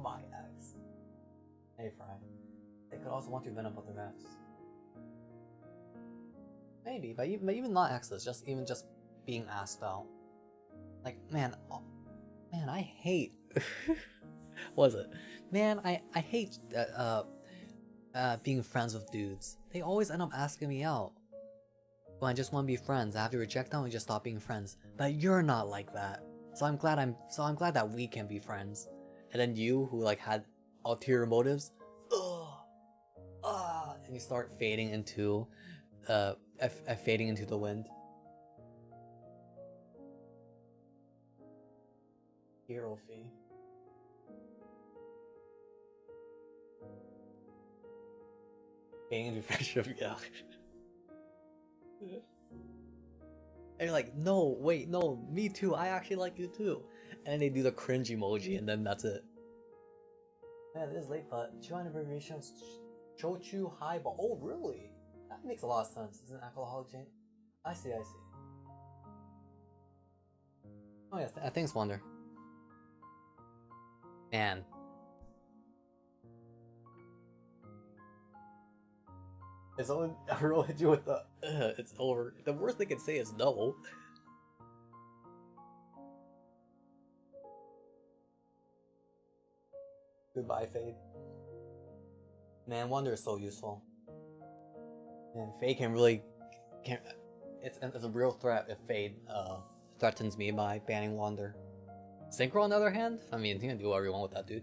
My ex. Hey, Fry. They could also want to vent about their ex. Maybe, but even not exes, just being asked out. Like, man, I hate. What was it? Man, I hate being friends with dudes. They always end up asking me out. When I just want to be friends, I have to reject them and just stop being friends. But you're not like that. So I'm glad that we can be friends. And then you, who like had ulterior motives, and you start fading into the wind. Hero fee. Fading into friendship, yeah. And you're like, no, wait, no, me too, I actually like you too. And they do the cringe emoji, and then that's it. Man, it is late, but 2 abbreviation of Chochu Highball. Oh, really? That makes a lot of sense. It's an alcoholic chain. I see. Oh yeah, thanks, Wonder. Man. If someone ever hit you with the, it's over. The worst they can say is no. Goodbye, Fade. Man, Wonder is so useful. And Fade can really, it's a real threat if Fade threatens me by banning Wander. Synchro, on the other hand, I mean, he can do whatever you want with that dude.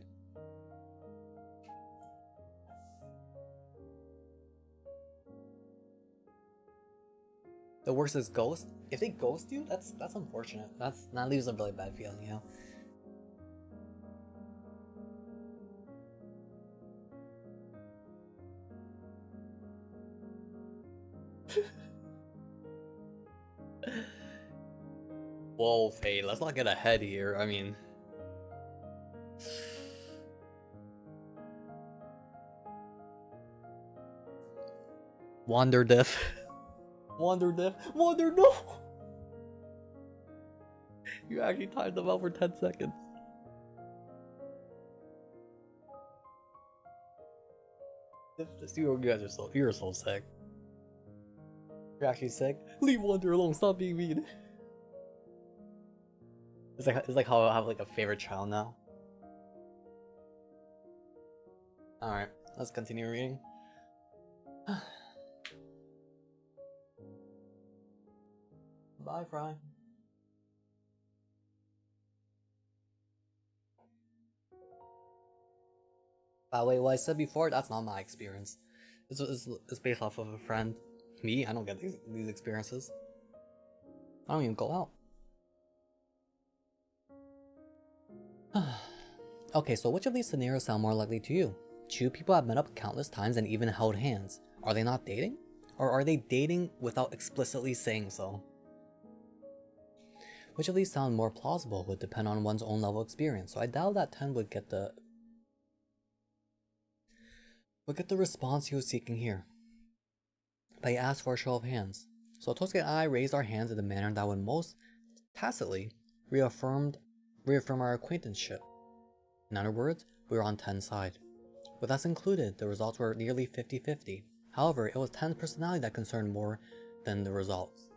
The worst is ghost. If they ghost you, that's unfortunate. That leaves a really bad feeling, you know. Whoa, Fade, let's not get ahead here. I mean, Wander diff. Wander diff. Wander, no! You actually timed them out for 10 seconds. You guys are you're so sick. You're actually sick. Leave Wander alone. Stop being mean. It's like how I have like a favorite child now. All right, let's continue reading. Bye, Fry. By the way, what I said before, that's not my experience. It's based off of a friend. Me, I don't get these experiences. I don't even go out. Okay, so which of these scenarios sound more likely to you? Two people have met up countless times and even held hands. Are they not dating? Or are they dating without explicitly saying so? Which of these sound more plausible would depend on one's own level of experience, so I doubt that 10 would get the response he was seeking here. But he asked for a show of hands. So Tosuke and I raised our hands in the manner that would most tacitly reaffirm our acquaintanceship. In other words, we were on 10's side. With us included, the results were nearly 50-50. However, it was 10's personality that concerned more than the results.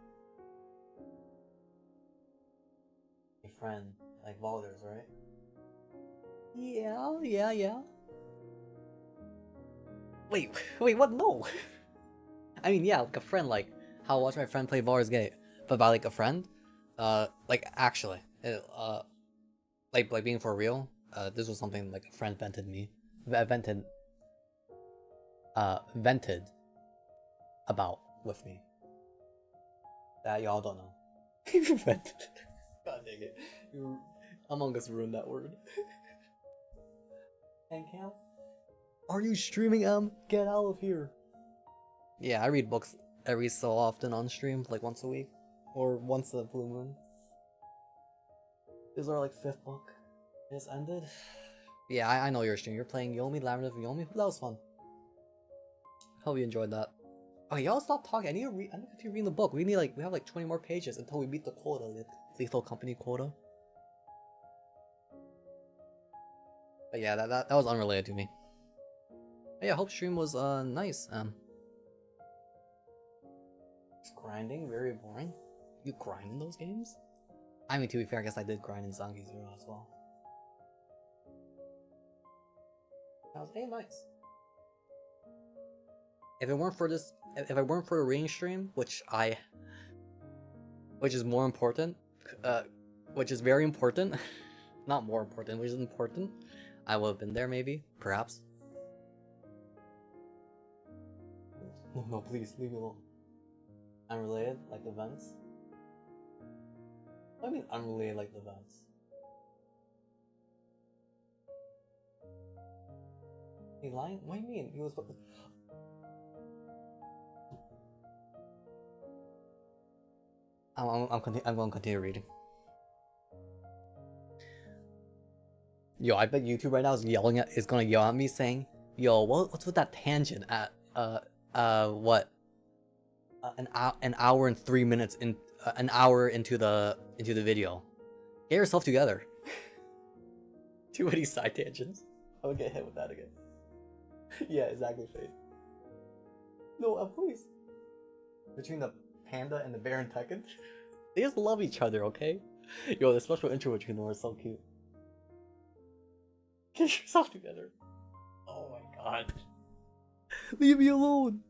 A friend, like Baldur's, right? Yeah. Wait, what? No! I mean, yeah, like a friend, like how I watched my friend play Baldur's Gate. But by like a friend, like actually, like being for real, this was something like a friend vented about with me. That y'all don't know. Vented. God dang it. Among Us ruined that word. And Cam? Are you streaming, M? Get out of here. Yeah, I read books every so often on stream, like once a week. Or once a blue moon. This is our like 5th book. It just ended. Yeah, I know you're streaming. You're playing Yomi, Labyrinth of Yomi. That was fun. Hope you enjoyed that. Okay, y'all stop talking. I need to continue reading the book. We have like 20 more pages until we meet the quota, the Lethal Company quota. But yeah, that was unrelated to me. But yeah, hope stream was nice. It's grinding, very boring. You grind in those games? I mean, to be fair, I guess I did grind in Zangief Zero as well. That was nice. If I weren't for the reading stream, which is more important, which is very important, not more important, which is important, I would have been there maybe, perhaps. No, please, leave me alone. Unrelated, like events? What do you mean unrelated, like events? He lying? What do you mean? He was supposed to... I'm going to continue reading. Yo, I bet YouTube right now is going to yell at me saying, "Yo, what's with that tangent at what? An hour and 3 minutes in an hour into the video. Get yourself together. Too many side tangents. I'll get hit with that again. Yeah, exactly, Fate. No, please. Between the panda and the bear and Tekken, they just love each other, okay? Yo, the special intro between them is so cute. Get yourself together. Oh my god. Leave me alone.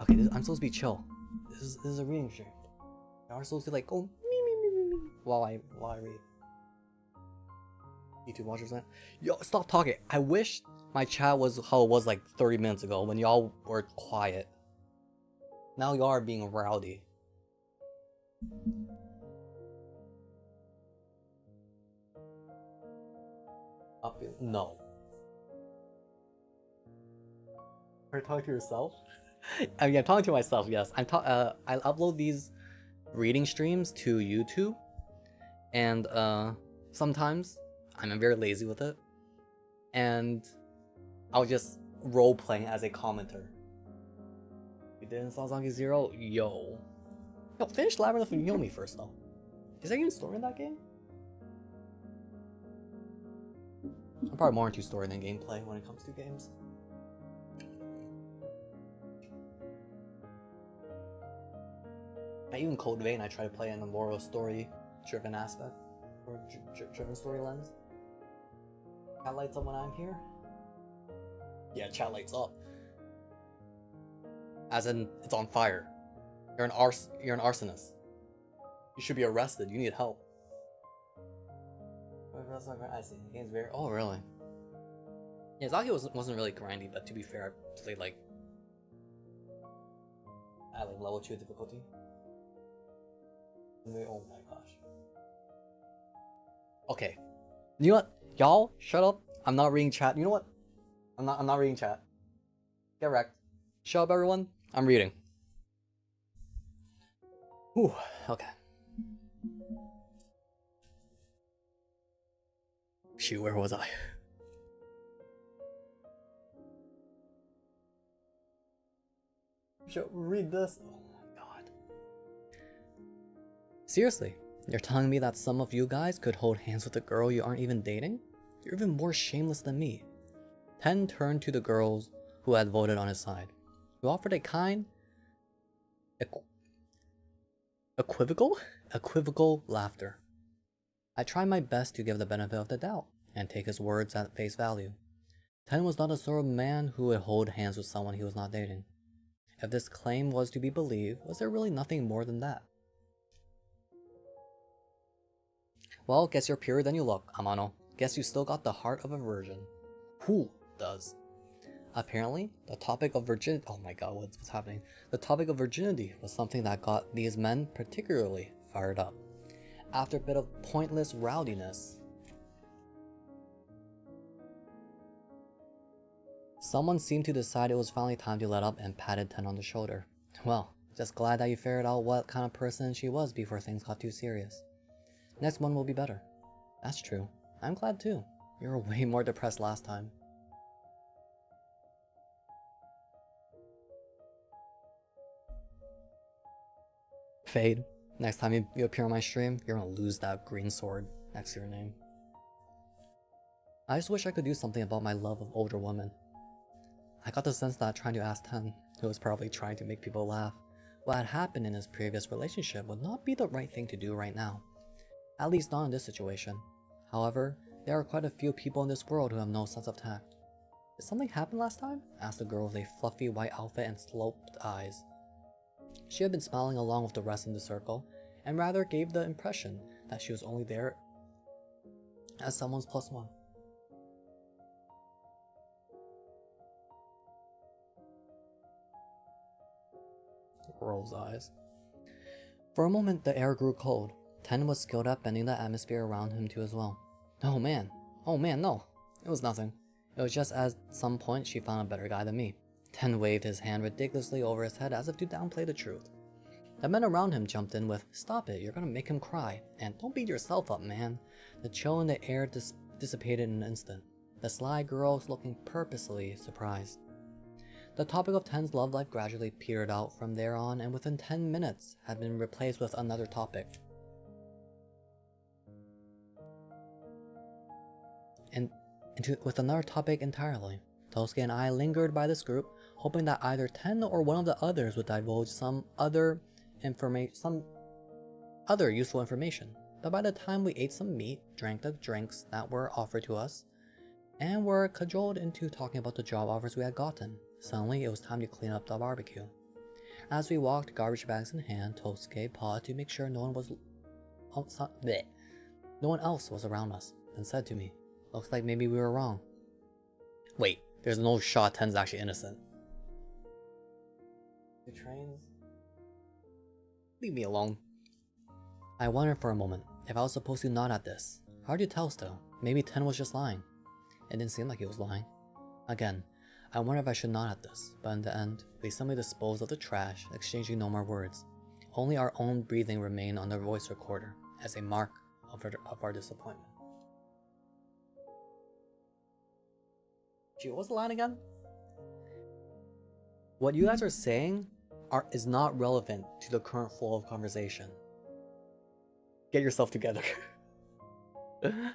Okay, I'm supposed to be chill. This is a reading stream. I'm supposed to like go me while I read. YouTube watchers, man. Yo, stop talking. I wish my chat was how it was like 30 minutes ago when y'all were quiet. Now y'all are being rowdy. No. Are you talking to yourself? I mean, I'm talking to myself, yes. I upload these reading streams to YouTube, and sometimes I'm very lazy with it, and I'll just role playing as a commenter. You did install Zonky Zero? Yo, finish Labyrinth and Yomi first though. Is there even story in that game? I'm probably more into story than gameplay when it comes to games. Even Code Vein, I try to play in a more story-driven aspect, or driven story lens. Chat lights up when I'm here. Yeah, chat lights up. As in, it's on fire. You're an arsonist. You should be arrested. You need help. I see. The game's very. Oh, really? Yeah, Zaki wasn't really grindy, but to be fair, I played like at like level 2 difficulty. Oh my gosh. Okay. You know what? Y'all, shut up. I'm not reading chat. You know what? I'm not reading chat. Get wrecked. Shut up, everyone. I'm reading. Whew. Okay. Shoot, where was I? Should read this. Oh my god. Seriously, you're telling me that some of you guys could hold hands with a girl you aren't even dating? You're even more shameless than me. Ten turned to the girls who had voted on his side, who offered a kind, equivocal laughter. I tried my best to give the benefit of the doubt and take his words at face value. Ten was not the sort of man who would hold hands with someone he was not dating. If this claim was to be believed, was there really nothing more than that? Well, guess you're purer than you look, Amano. Guess you still got the heart of a virgin. Who does? Apparently, the topic of virginity— oh my god, what's happening? The topic of virginity was something that got these men particularly fired up. After a bit of pointless rowdiness, someone seemed to decide it was finally time to let up and patted Ten on the shoulder. Well, just glad that you figured out what kind of person she was before things got too serious. Next one will be better. That's true. I'm glad too. You were way more depressed last time. Fade. Next time you appear on my stream, you're gonna lose that green sword next to your name. I just wish I could do something about my love of older women. I got the sense that trying to ask Ten, who was probably trying to make people laugh, what had happened in his previous relationship would not be the right thing to do right now. At least not in this situation. However, there are quite a few people in this world who have no sense of tact. Did something happen last time? Asked the girl with a fluffy white outfit and sloped eyes. She had been smiling along with the rest in the circle, and rather gave the impression that she was only there as someone's plus one. Rolls eyes. For a moment, the air grew cold. Ten was skilled at bending the atmosphere around him too as well. Oh man, no. It was nothing. It was just at some point she found a better guy than me. Ten waved his hand ridiculously over his head as if to downplay the truth. The men around him jumped in with, "Stop it, you're gonna make him cry," and "Don't beat yourself up, man." The chill in the air dissipated in an instant. The sly girl was looking purposely surprised. The topic of Ten's love life gradually petered out from there on, and within 10 minutes had been replaced with another topic. with another topic entirely. Tosuke and I lingered by this group, hoping that either Ten or one of the others would divulge some other useful information. But by the time we ate some meat, drank the drinks that were offered to us, and were cajoled into talking about the job offers we had gotten, suddenly it was time to clean up the barbecue. As we walked, garbage bags in hand, Tosuke paused to make sure no one else was around us, and said to me, "Looks like maybe we were wrong." Wait, there's no shot Ten's actually innocent. The trains? Leave me alone. I wondered for a moment if I was supposed to nod at this. Hard to tell still. Maybe Ten was just lying. It didn't seem like he was lying. Again, I wondered if I should nod at this, but in the end, we simply disposed of the trash, exchanging no more words. Only our own breathing remained on the voice recorder, as a mark of our disappointment. Gee, what was the line again? What you guys are saying is not relevant to the current flow of conversation. Get yourself together.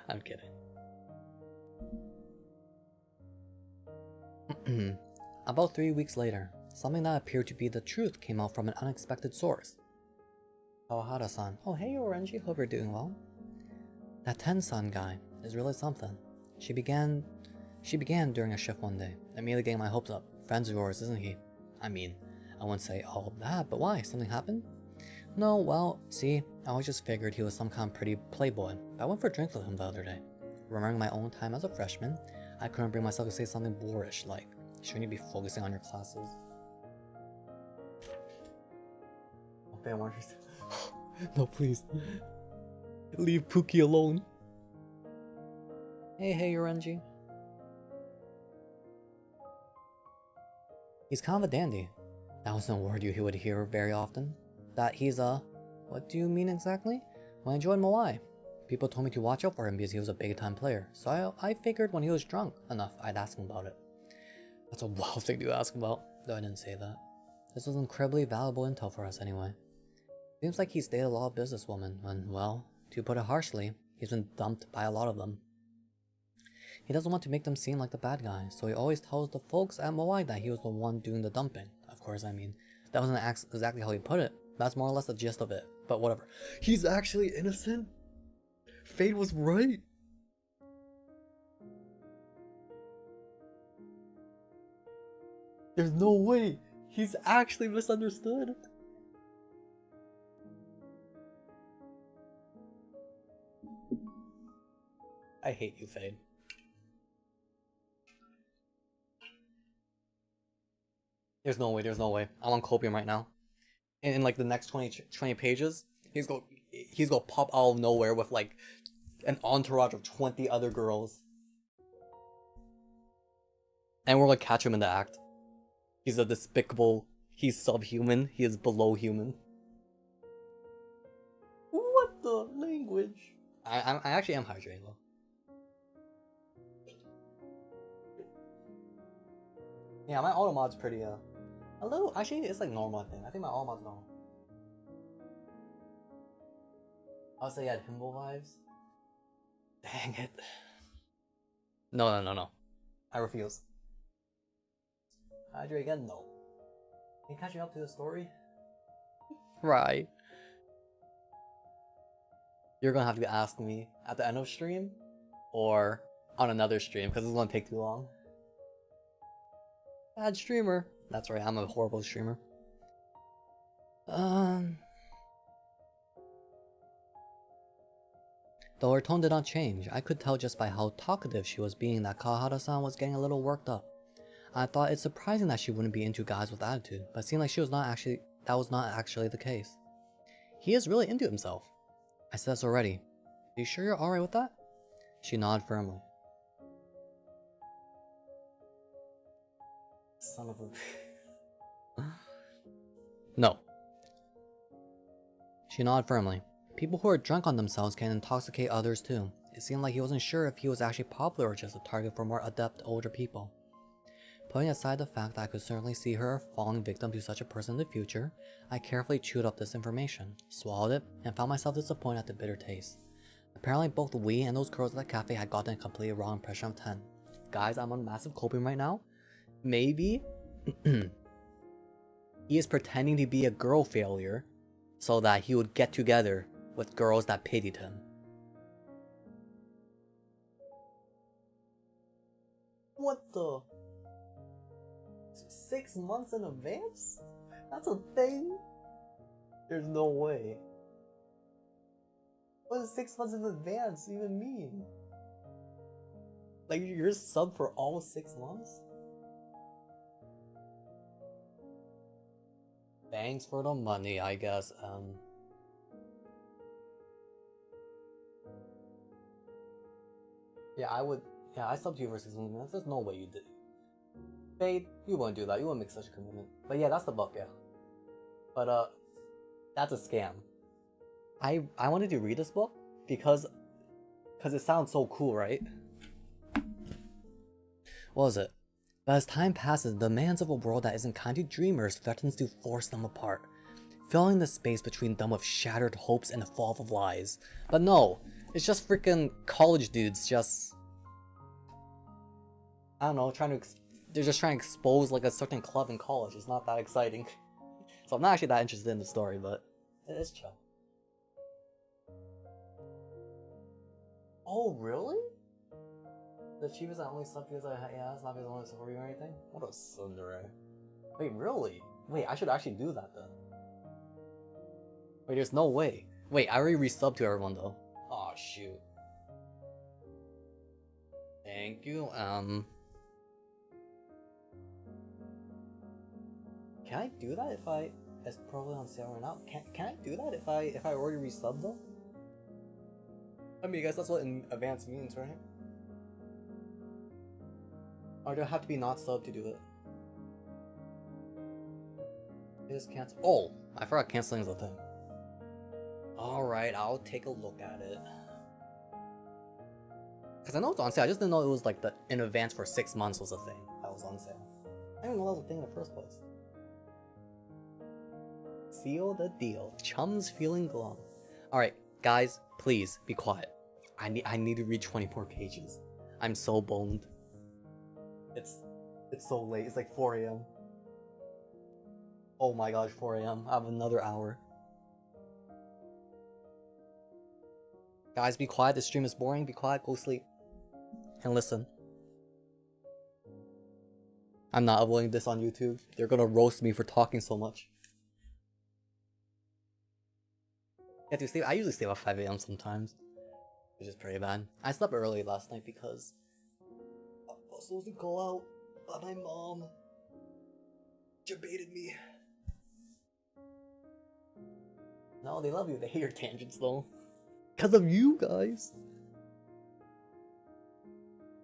I'm kidding. About 3 weeks later, something that appeared to be the truth came out from an unexpected source. Kawahara-san. Oh hey Orenji, hope you're doing well. That Ten-san guy is really something. She began during a shift one day, immediately getting my hopes up. Friends of yours, isn't he? I mean, I wouldn't say all that, but why? Something happened? No, well, see, I always just figured he was some kind of pretty playboy. I went for drinks with him the other day. Remembering my own time as a freshman, I couldn't bring myself to say something boorish like, "Shouldn't you be focusing on your classes?" Okay, I want you to... No, please. Leave Pookie alone. Hey, Yorenji. He's kind of a dandy. That wasn't a word you would hear very often. That he's a... What do you mean exactly? Well, I joined Moai. People told me to watch out for him because he was a big-time player, so I figured when he was drunk enough, I'd ask him about it. That's a wild thing to ask about, though I didn't say that. This was incredibly valuable intel for us anyway. Seems like he's dated a lot of businesswomen, and well, to put it harshly, he's been dumped by a lot of them. He doesn't want to make them seem like the bad guy, so he always tells the folks at Moai that he was the one doing the dumping. Of course, I mean, that wasn't exactly how he put it. That's more or less the gist of it, but whatever. He's actually innocent? Fate was right? There's no way! He's actually misunderstood! I hate you, Fade. There's no way. I'm on copium right now. And in like the next 20 pages, he's gonna pop out of nowhere with like an entourage of 20 other girls. And we're gonna catch him in the act. He's a despicable, he's subhuman, he is below human. What the language? I actually am hydrating though. Yeah, my auto mod's pretty a little, actually it's like normal, I think my auto mod's normal. I'll say he had himbo vibes. Dang it. No. I refuse. Hydrate again? No. Can you catch me up to the story? Right. You're gonna have to ask me at the end of stream or on another stream because it's gonna take too long. Bad streamer. That's right, I'm a horrible streamer. Though her tone did not change, I could tell just by how talkative she was being that Kawahara-san was getting a little worked up. I thought it's surprising that she wouldn't be into guys with attitude, but it seemed like that was not actually the case. He is really into himself. I said this already. Are you sure you're alright with that? She nodded firmly. Son of a... No. She nodded firmly. People who are drunk on themselves can intoxicate others too. It seemed like he wasn't sure if he was actually popular or just a target for more adept older people. Putting aside the fact that I could certainly see her falling victim to such a person in the future, I carefully chewed up this information, swallowed it, and found myself disappointed at the bitter taste. Apparently both we and those girls at the cafe had gotten a completely wrong impression of Ten. Guys, I'm on massive coping right now. Maybe he is pretending to be a girl failure so that he would get together with girls that pitied him. What the? 6 months in advance? That's a thing? There's no way. What does 6 months in advance even mean? Like, you're sub for all 6 months? Thanks for the money, I guess. Yeah, I would. Yeah, I subbed to you for 6 months. There's no way you did. Fade, you wouldn't do that. You wouldn't make such a commitment. But yeah, that's the book, yeah. But that's a scam. I wanted to read this book because it sounds so cool, right? What was it? But as time passes, the demands of a world that isn't kind to dreamers threatens to force them apart, filling the space between them with shattered hopes and the fall of lies. But no, it's just freaking college dudes just... I don't know, they're just trying to expose like a certain club in college. It's not that exciting. So I'm not actually that interested in the story, but it is chill. Oh, really? The cheapest that only slept because it's not because I wanted to support you or anything? What a tsundere. Wait, really? Wait, I should actually do that then. Wait, there's no way. Wait, I already resubbed to everyone though. Aw, shoot. Thank you, Can I do that if it's probably on sale right now? Can I do that if I already resubbed though? I mean, I guess that's what in advance means, right? Or do I have to be not sub to do it? Just cancel. Oh, I forgot canceling is a thing. Alright, I'll take a look at it. Because I know it's on sale, I just didn't know it was like in advance for 6 months was a thing that was on sale. I didn't know that was a thing in the first place. Seal the deal. Chum's feeling glum. Alright, guys, please be quiet. I need to read 20 more pages. I'm so boned. It's so late. It's like 4 AM. Oh my gosh, 4 AM. I have another hour. Guys, be quiet. This stream is boring. Be quiet. Go sleep. And listen. I'm not uploading this on YouTube. They're gonna roast me for talking so much. Yeah, to sleep. I usually sleep at 5 AM sometimes, which is pretty bad. I slept early last night because I was supposed to go out, but my mom debated me. No, they love you. They hate your tangents though. Because of you guys.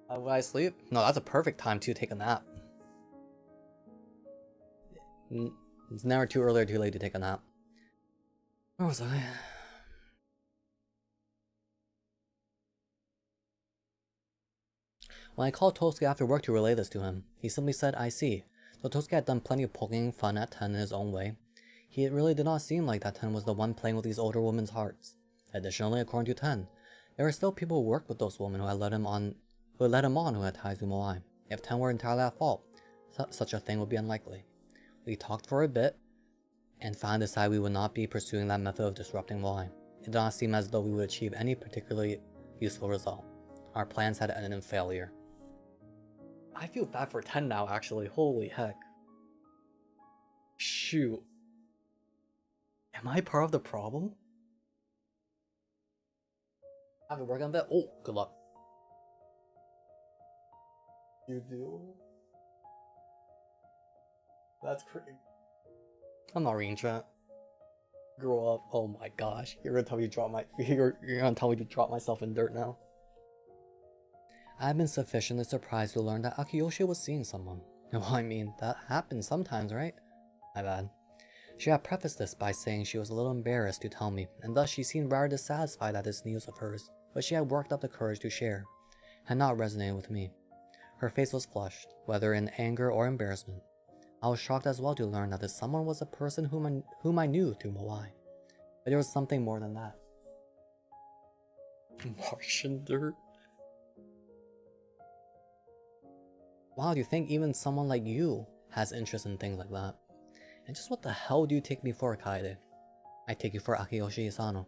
Will I sleep? No, that's a perfect time to take a nap. It's never too early or too late to take a nap. Where was I? When I called Tosuke after work to relay this to him, he simply said, I see. Though Tosuke had done plenty of poking fun at Ten in his own way, it really did not seem like that Ten was the one playing with these older women's hearts. Additionally, according to Ten, there were still people who worked with those women who had led him on who had ties to Moai. If Ten were entirely at fault, such a thing would be unlikely. We talked for a bit, and finally decided we would not be pursuing that method of disrupting Moai. It did not seem as though we would achieve any particularly useful result. Our plans had ended in failure. I feel bad for Ten now, actually. Holy heck. Shoot. Am I part of the problem? I have to work on that? Oh, good luck. You do? That's crazy. I'm not reading chat. Grow up. Oh my gosh. You're gonna tell me to drop you're gonna tell me to drop myself in dirt now. I've been sufficiently surprised to learn that Akiyoshi was seeing someone. Well, I mean, that happens sometimes, right? My bad. She had prefaced this by saying she was a little embarrassed to tell me, and thus she seemed rather dissatisfied at this news of hers, but she had worked up the courage to share. Had not resonated with me. Her face was flushed, whether in anger or embarrassment. I was shocked as well to learn that this someone was a person whom I knew through Moai. But there was something more than that. Martian dirt? Wow, do you think even someone like you has interest in things like that? And just what the hell do you take me for, Kaede? I take you for Akiyoshi Isano.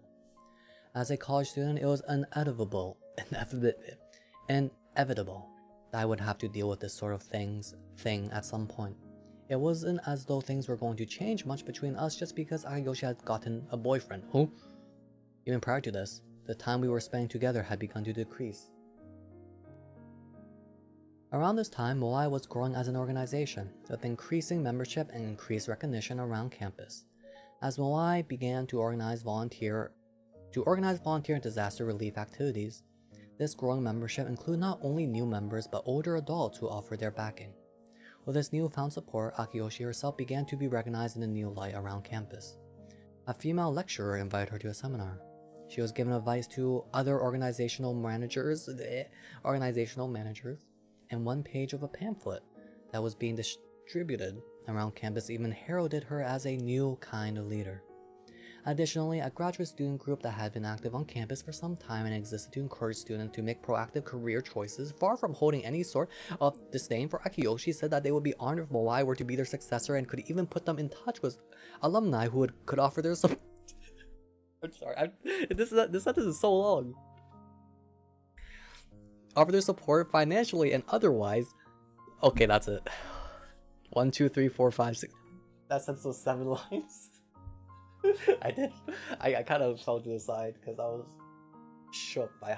As a college student, it was inevitable that I would have to deal with this sort of thing at some point. It wasn't as though things were going to change much between us just because Akiyoshi had gotten a boyfriend. Who? Even prior to this, the time we were spending together had begun to decrease. Around this time, Moai was growing as an organization, with increasing membership and increased recognition around campus. As Moai began to organize volunteer and disaster relief activities, this growing membership included not only new members but older adults who offered their backing. With this newfound support, Akiyoshi herself began to be recognized in a new light around campus. A female lecturer invited her to a seminar. She was given advice to other organizational managers, and one page of a pamphlet that was being distributed around campus even heralded her as a new kind of leader. Additionally, a graduate student group that had been active on campus for some time and existed to encourage students to make proactive career choices, far from holding any sort of disdain for Akiyoshi, said that they would be honored if Moai were to be their successor and could even put them in touch with alumni who could offer their support. I'm sorry, this sentence is so long. Offer their support financially and otherwise. Okay, that's it. 1, 2, 3, 4, 5, 6. That sentence was 7 lines. I kind of fell to the side because I was shook by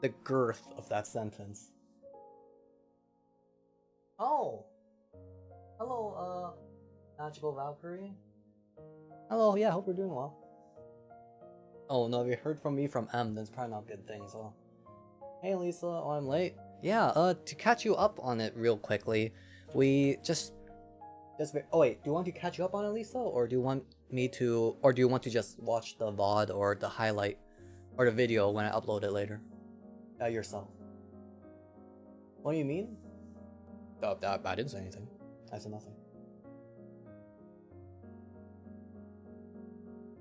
the girth of that sentence. Oh! Hello, Magical Valkyrie? Hello, yeah, hope you're doing well. Oh no, if you heard from me from M, then it's probably not a good thing, so... Hey Lisa, oh I'm late. Yeah, to catch you up on it real quickly, we just oh wait, do you want to catch you up on it, Lisa? Or do you want me to, or do you want to just watch the VOD or the highlight, or the video when I upload it later? Yourself. What do you mean? I didn't say anything. I said nothing.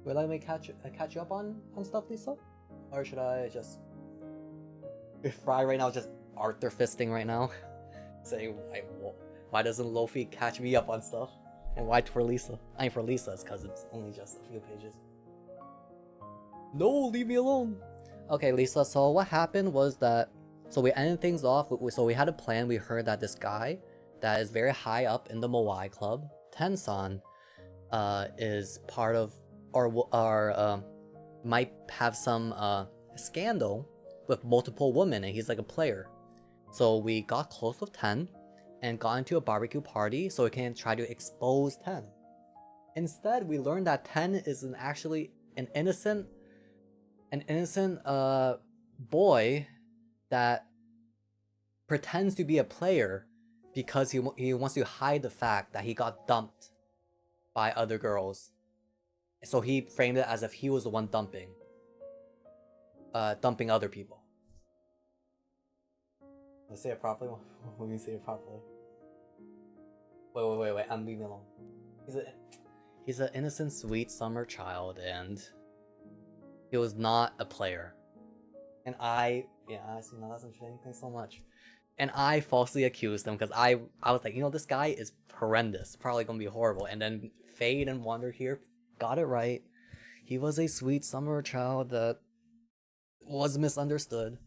Would I catch you up on stuff, Lisa? Or should I just... Fry right now, just Arthur fisting right now? Saying, why doesn't Lofi catch me up on stuff? And why for Lisa? I mean, for Lisa, it's because it's only just a few pages. No, leave me alone! Okay, Lisa, so what happened was that... So we ended things off, so we had a plan. We heard that this guy that is very high up in the Moai Club, Tensan, is part of, or might have some scandal with multiple women, and he's like a player. So we got close with Ten and got into a barbecue party so we can try to expose Ten. Instead, we learned that Ten is actually an innocent boy that pretends to be a player because he wants to hide the fact that he got dumped by other girls. So he framed it as if he was the one dumping other people. Let's say it properly. Let me say it properly. Wait. I'm leaving alone. He's an innocent, sweet summer child, and he was not a player. And I see, now that's interesting. Thanks so much. And I falsely accused him because I was like, this guy is horrendous, probably gonna be horrible. And then Fade and Wander here got it right. He was a sweet summer child that was misunderstood.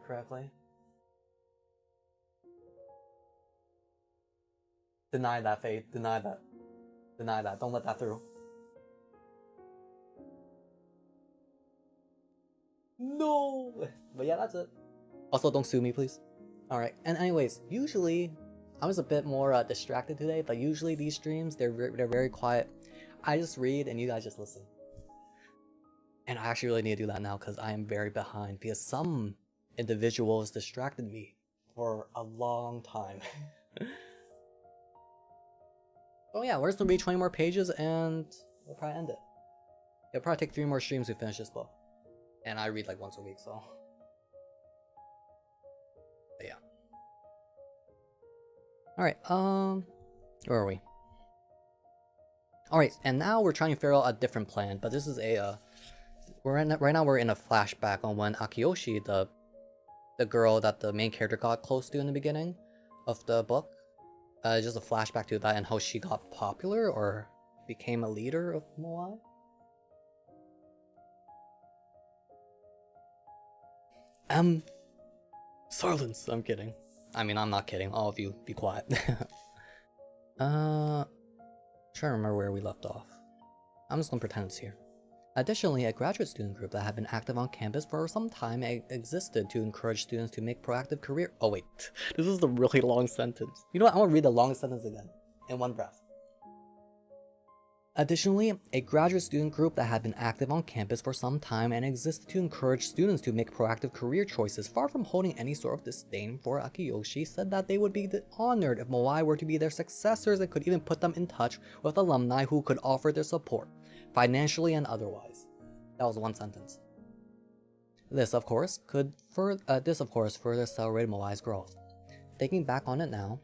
Correctly. Deny that, Fade. Deny that. Deny that. Don't let that through. No! But yeah, that's it. Also, don't sue me, please. Alright, and anyways, usually, I was a bit more distracted today, but usually these streams, they're very quiet. I just read and you guys just listen. And I actually really need to do that now because I am very behind because some individuals distracted me for a long time. Oh yeah, we're just gonna read 20 more pages and we'll probably end it. It'll probably take 3 more streams to finish this book. And I read like once a week, so... But yeah. Alright, where are we? Alright, and now we're trying to figure out a different plan, but this is a, right now we're in a flashback on when Akiyoshi, the girl that the main character got close to in the beginning of the book, just a flashback to that and how she got popular or became a leader of Moai. Silence! I'm kidding. I mean, I'm not kidding. All of you, be quiet. Trying to remember where we left off. I'm just gonna pretend it's here. Additionally, a graduate student group that had been active on campus for some time existed to encourage students to make proactive career- Oh wait, this is a really long sentence. You know what, I'm gonna read the long sentence again, in one breath. Additionally, a graduate student group that had been active on campus for some time and existed to encourage students to make proactive career choices, far from holding any sort of disdain for Akiyoshi, said that they would be honored if Moai were to be their successors and could even put them in touch with alumni who could offer their support, financially and otherwise. That was one sentence. This, of course, further accelerated Moai's growth. Thinking back on it now,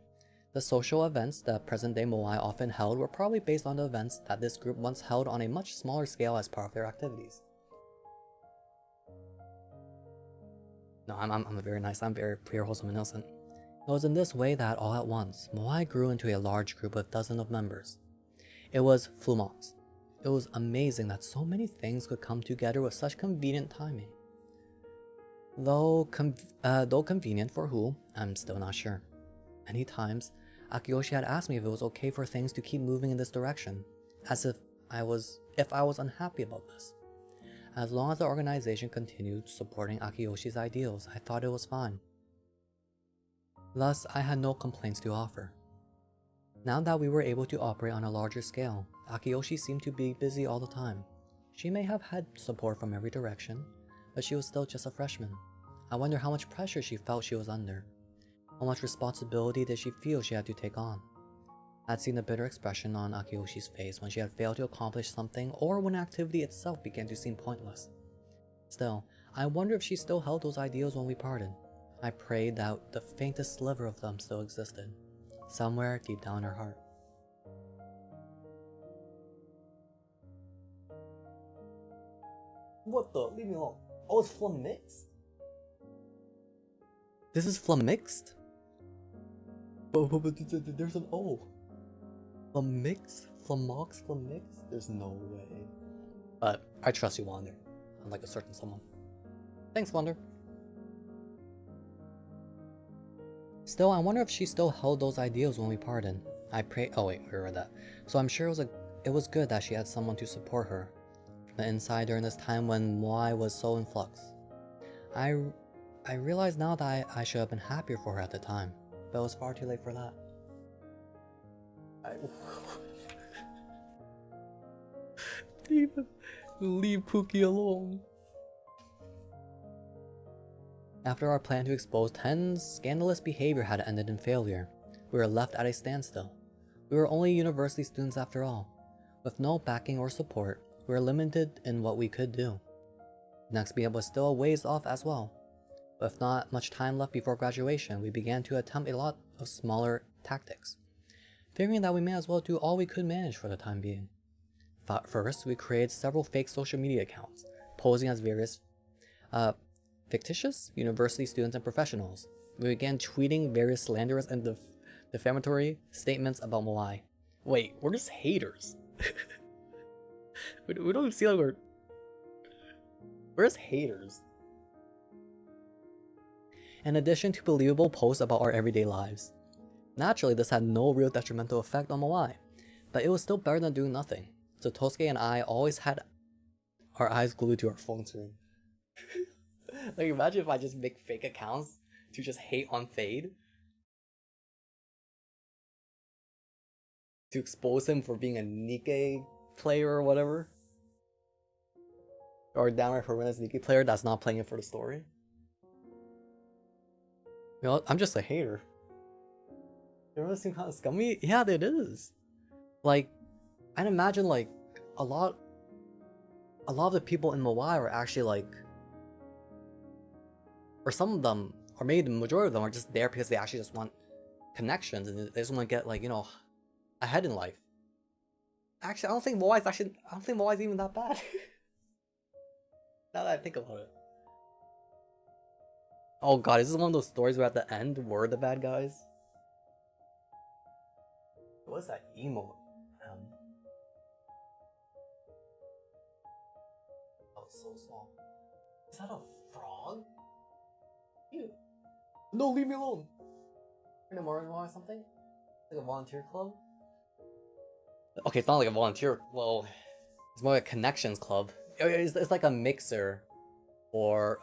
the social events that present-day Moai often held were probably based on the events that this group once held on a much smaller scale as part of their activities. No, I'm very nice, I'm very pure, wholesome, and innocent. It was in this way that, all at once, Moai grew into a large group with dozens of members. It was Flumox. It was amazing that so many things could come together with such convenient timing. Though convenient for who, I'm still not sure. Many times, Akiyoshi had asked me if it was okay for things to keep moving in this direction, as if I was unhappy about this. As long as the organization continued supporting Akiyoshi's ideals, I thought it was fine. Thus, I had no complaints to offer. Now that we were able to operate on a larger scale, Akiyoshi seemed to be busy all the time. She may have had support from every direction, but she was still just a freshman. I wonder how much pressure she felt she was under. How much responsibility did she feel she had to take on? I'd seen the bitter expression on Akiyoshi's face when she had failed to accomplish something or when activity itself began to seem pointless. Still, I wonder if she still held those ideals when we parted. I prayed that the faintest sliver of them still existed, somewhere deep down in her heart. What the? Leave me alone. Oh, it's flumixed? This is flumixed? But there's an O. Flumix? Flumox? Flumix? There's no way. But I trust you, Wander. Unlike a certain someone. Thanks, Wander. Still, I wonder if she still held those ideals when we parted. I pray. Oh wait, we read that. So I'm sure it was good that she had someone to support her from the inside during this time when Moai was so in flux. I realize now that I should have been happier for her at the time, but it was far too late for that. Leave Pookie alone. After our plan to expose Ten's scandalous behavior had ended in failure, we were left at a standstill. We were only university students after all. With no backing or support, we were limited in what we could do. Next BM was still a ways off as well. With not much time left before graduation, we began to attempt a lot of smaller tactics, figuring that we may as well do all we could manage for the time being. First, we created several fake social media accounts, posing as various fictitious university students and professionals. We began tweeting various slanderous and defamatory statements about Moai. Wait, we're just haters. we don't even see like we're just haters. In addition to believable posts about our everyday lives. Naturally, this had no real detrimental effect on Moai, but it was still better than doing nothing. So Tosuke and I always had our eyes glued to our phone screen. Like, imagine if I just make fake accounts to just hate on Fade. To expose him for being a Nikkei player or whatever. Or downright horrendous Nikkei player that's not playing it for the story. You know, I'm just a hater. Doesn't it seem kind of scummy? Yeah, it is. Like, I'd imagine like a lot of the people in Moai are actually like, or some of them, or maybe the majority of them are just there because they actually just want connections and they just want to get like, you know, ahead in life. Actually, I don't think Moai's even that bad. Now that I think about it. Oh god, is this one of those stories where at the end we're the bad guys? What's that emo? Oh, it's so small. Is that a frog? Ew. No, leave me alone. In a Morning or something? Like a volunteer club? Okay, it's not like a volunteer. Well, it's more like a connections club. It's like a mixer, or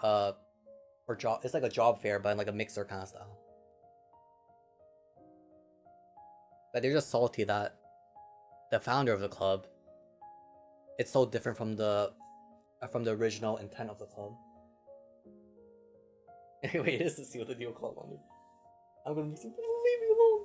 job. It's like a job fair, but in like a mixer kind of style. But they're just salty that the founder of the club, it's so different from the original intent of the club. Anyway, it is the Seal the Deal club on it. I'm gonna leave me alone.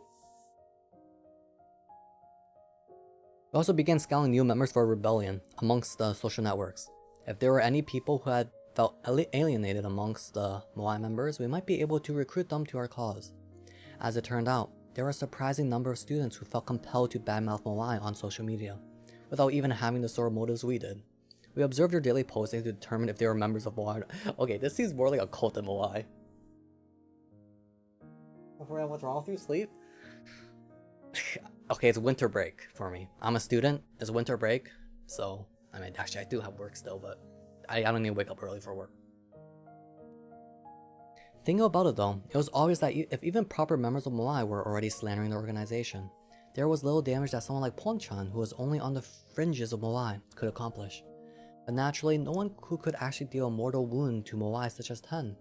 We also began scouting new members for a rebellion amongst the social networks. If there were any people who had felt alienated amongst the Moai members, we might be able to recruit them to our cause. As it turned out, there were a surprising number of students who felt compelled to badmouth Moai on social media, without even having the sort of motives we did. We observed their daily postings to determine if they were members of Moai. Okay, this seems more like a cult than Moai. What's wrong with you? Sleep? Okay, it's winter break for me. I'm a student, it's winter break, so, I mean, actually I do have work still, but I don't need to wake up early for work. Thinking about it though, it was obvious that if even proper members of Moai were already slandering the organization, there was little damage that someone like Ponchan, who was only on the fringes of Moai, could accomplish. But naturally, no one who could actually deal a mortal wound to Moai such as Ten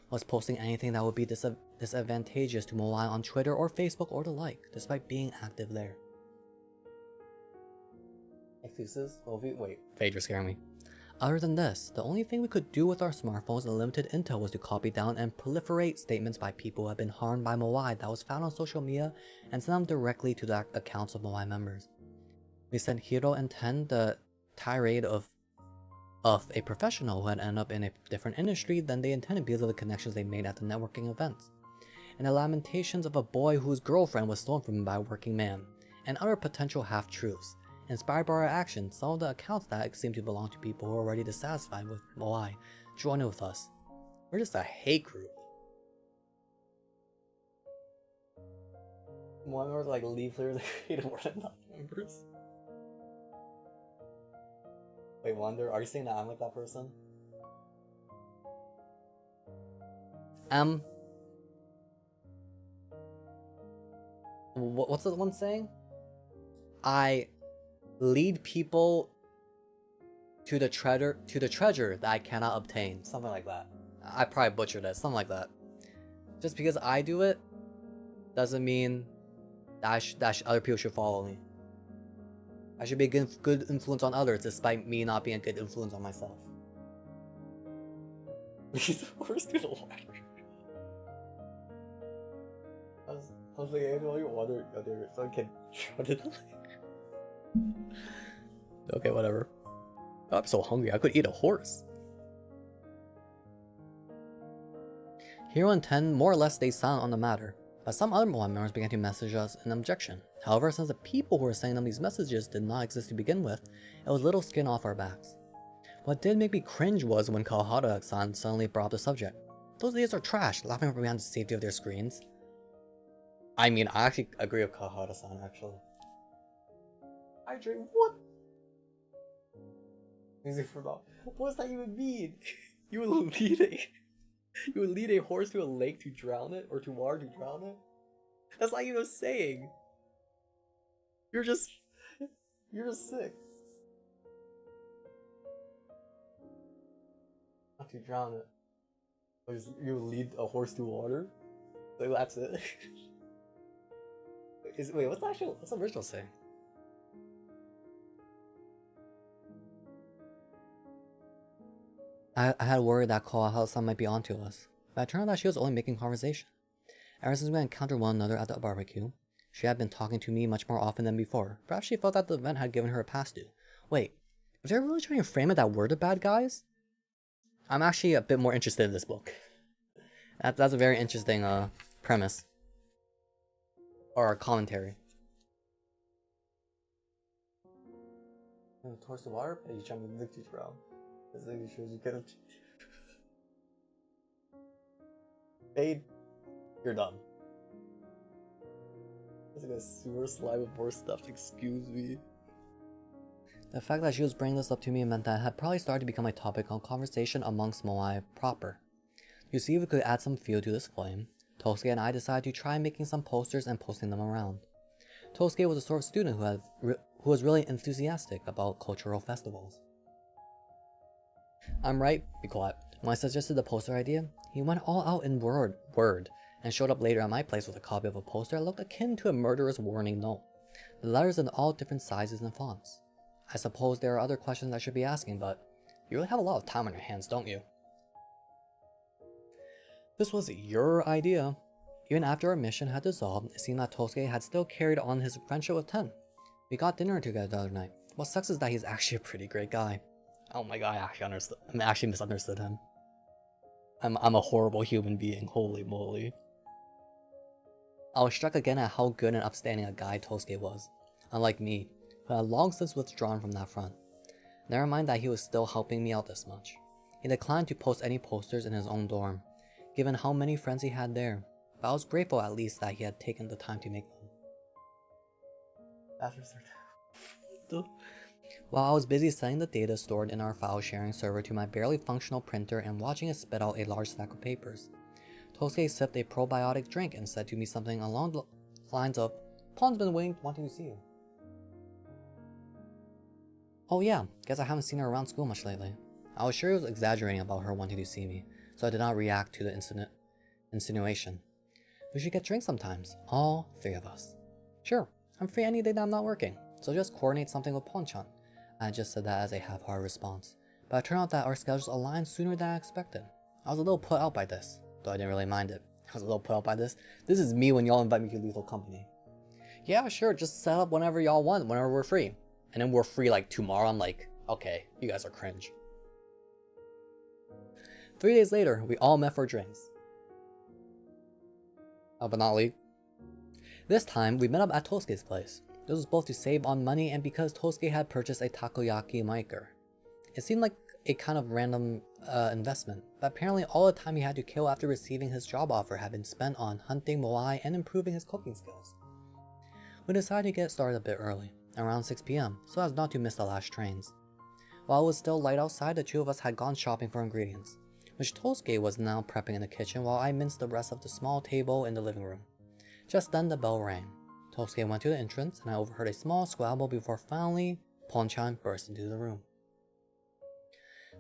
was posting anything that would be disadvantageous to Moai on Twitter or Facebook or the like, despite being active there. Excuses? Wait. Phage, you're scaring me. Other than this, the only thing we could do with our smartphones and limited intel was to copy down and proliferate statements by people who had been harmed by Moai that was found on social media and send them directly to the accounts of Moai members. We sent Hiro and Ten the tirade of a professional who had ended up in a different industry than they intended because of the connections they made at the networking events, and the lamentations of a boy whose girlfriend was stolen from him by a working man, and other potential half-truths. Inspired by our actions, some of the accounts that seem to belong to people who are already dissatisfied with Moai joined with us. We're just a hate group. Moai members like leave players that hate more than not members. Wait, Wonder, are you saying that I'm like that person? What's the one saying? I lead people to the treasure that I cannot obtain. Something like that. I probably butchered it. Something like that. Just because I do it doesn't mean that other people should follow me. I should be a good influence on others despite me not being a good influence on myself. Lead the horse to the water. I was like, I know you water so I can shut it. Okay, whatever. Oh, I'm so hungry, I could eat a horse. Hiro and Ten more or less stayed silent on the matter, but some other Moai members began to message us in objection. However, since the people who were sending them these messages did not exist to begin with, it was little skin off our backs. What did make me cringe was when Kawahara-san suddenly brought up the subject. Those idiots are trash, laughing from behind the safety of their screens. I mean, I actually agree with Kawahara-san, actually. I drink what? Music for dog. What does that even mean? You would lead a horse to a lake to drown it, or to water to drown it? That's not even a saying. You're just sick. Not to drown it. You would lead a horse to water? Like, that's it. Wait, what's the original saying? I had worried that Kawahara-san might be onto us, but it turned out that she was only making conversation. Ever since we encountered one another at the barbecue, she had been talking to me much more often than before. Perhaps she felt that the event had given her a pass due. Wait, if they're really trying to frame it that we're the bad guys? I'm actually a bit more interested in this book. That's a very interesting premise. Or commentary. Towards the water page, trying to move the teacher around. This lady shows you get a fade. You're done. It's like a sewer slide with more stuff. Excuse me. The fact that she was bringing this up to me meant that it had probably started to become a topic of conversation amongst Moai proper. To see if we could add some fuel to this flame, Tosuke and I decided to try making some posters and posting them around. Tosuke was the sort of student who was really enthusiastic about cultural festivals. I'm right, be quiet. When I suggested the poster idea, he went all out in word and showed up later at my place with a copy of a poster that looked akin to a murderous warning note. The letters in all different sizes and fonts. I suppose there are other questions I should be asking, but you really have a lot of time on your hands, don't you? This was your idea. Even after our mission had dissolved, it seemed that Tosuke had still carried on his friendship with Ten. We got dinner together the other night. What sucks is that he's actually a pretty great guy. Oh my god, I actually misunderstood him. I'm a horrible human being, holy moly. I was struck again at how good and upstanding a guy Tosuke was, unlike me, who had long since withdrawn from that front. Never mind that he was still helping me out this much. He declined to post any posters in his own dorm, given how many friends he had there, but I was grateful at least that he had taken the time to make them. While I was busy setting the data stored in our file sharing server to my barely functional printer and watching it spit out a large stack of papers, Tosuke sipped a probiotic drink and said to me something along the lines of, "Pawn's been wanting to see you." Oh yeah, guess I haven't seen her around school much lately. I was sure he was exaggerating about her wanting to see me, so I did not react to the insinuation. We should get drinks sometimes, all three of us. Sure, I'm free any day that I'm not working, so just coordinate something with Ponchan. I just said that as a half-hearted response, but it turned out that our schedules aligned sooner than I expected. I was a little put out by this, though I didn't really mind it. I was a little put out by this. This is me when y'all invite me to Lethal Company. Yeah, sure, just set up whenever y'all want, whenever we're free. And then we're free like tomorrow. I'm like, okay, you guys are cringe. 3 days later, we all met for drinks. But not League. This time, we met up at Tosuke's place. This was both to save on money and because Tosuke had purchased a takoyaki maker. It seemed like a kind of random investment, but apparently all the time he had to kill after receiving his job offer had been spent on hunting moai and improving his cooking skills. We decided to get started a bit early, around 6 PM, so as not to miss the last trains. While it was still light outside, the two of us had gone shopping for ingredients, which Tosuke was now prepping in the kitchen while I minced the rest of the small table in the living room. Just then the bell rang. Tosuke went to the entrance and I overheard a small squabble before finally Ponchan burst into the room.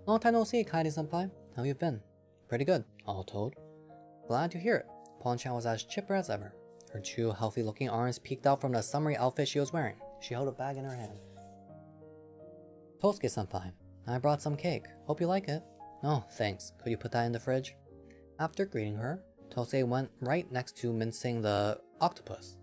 Long time no see, Kaede-senpai. How you been? Pretty good, all told. Glad to hear it. Ponchan was as chipper as ever. Her two healthy-looking arms peeked out from the summery outfit she was wearing. She held a bag in her hand. Tosuke-senpai, I brought some cake. Hope you like it. Oh, thanks. Could you put that in the fridge? After greeting her, Tosuke went right next to mincing the octopus.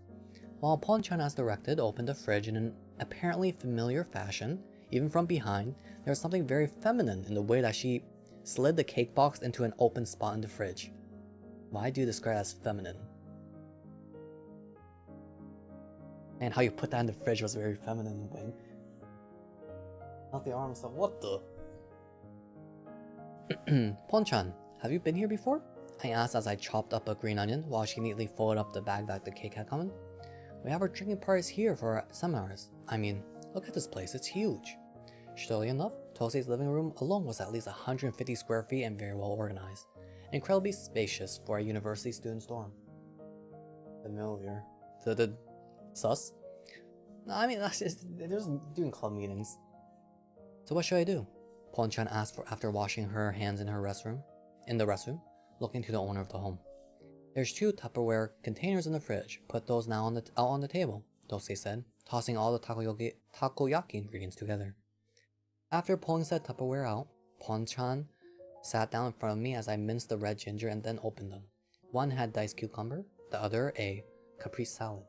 While Ponchan as directed opened the fridge in an apparently familiar fashion, even from behind, there was something very feminine in the way that she slid the cake box into an open spot in the fridge. Why do you describe it as feminine? And how you put that in the fridge was very feminine, wing. Not the arm stuff, what the? Ponchan, have you been here before? I asked as I chopped up a green onion while she neatly folded up the bag that the cake had come in. We have our drinking parties here for our seminars. I mean, look at this place, it's huge. Surely enough, Tosuke's living room alone was at least 150 square feet and very well organized. Incredibly spacious for a university student's dorm. Familiar. Sus? No, I mean, they're just doing club meetings. So what should I do? Ponchan asked after washing her hands in the restroom, looking to the owner of the home. There's 2 Tupperware containers in the fridge. Put those now out on the table, Tosuke said, tossing all the takoyaki ingredients together. After pulling said Tupperware out, Ponchan sat down in front of me as I minced the red ginger and then opened them. One had diced cucumber, the other a caprese salad.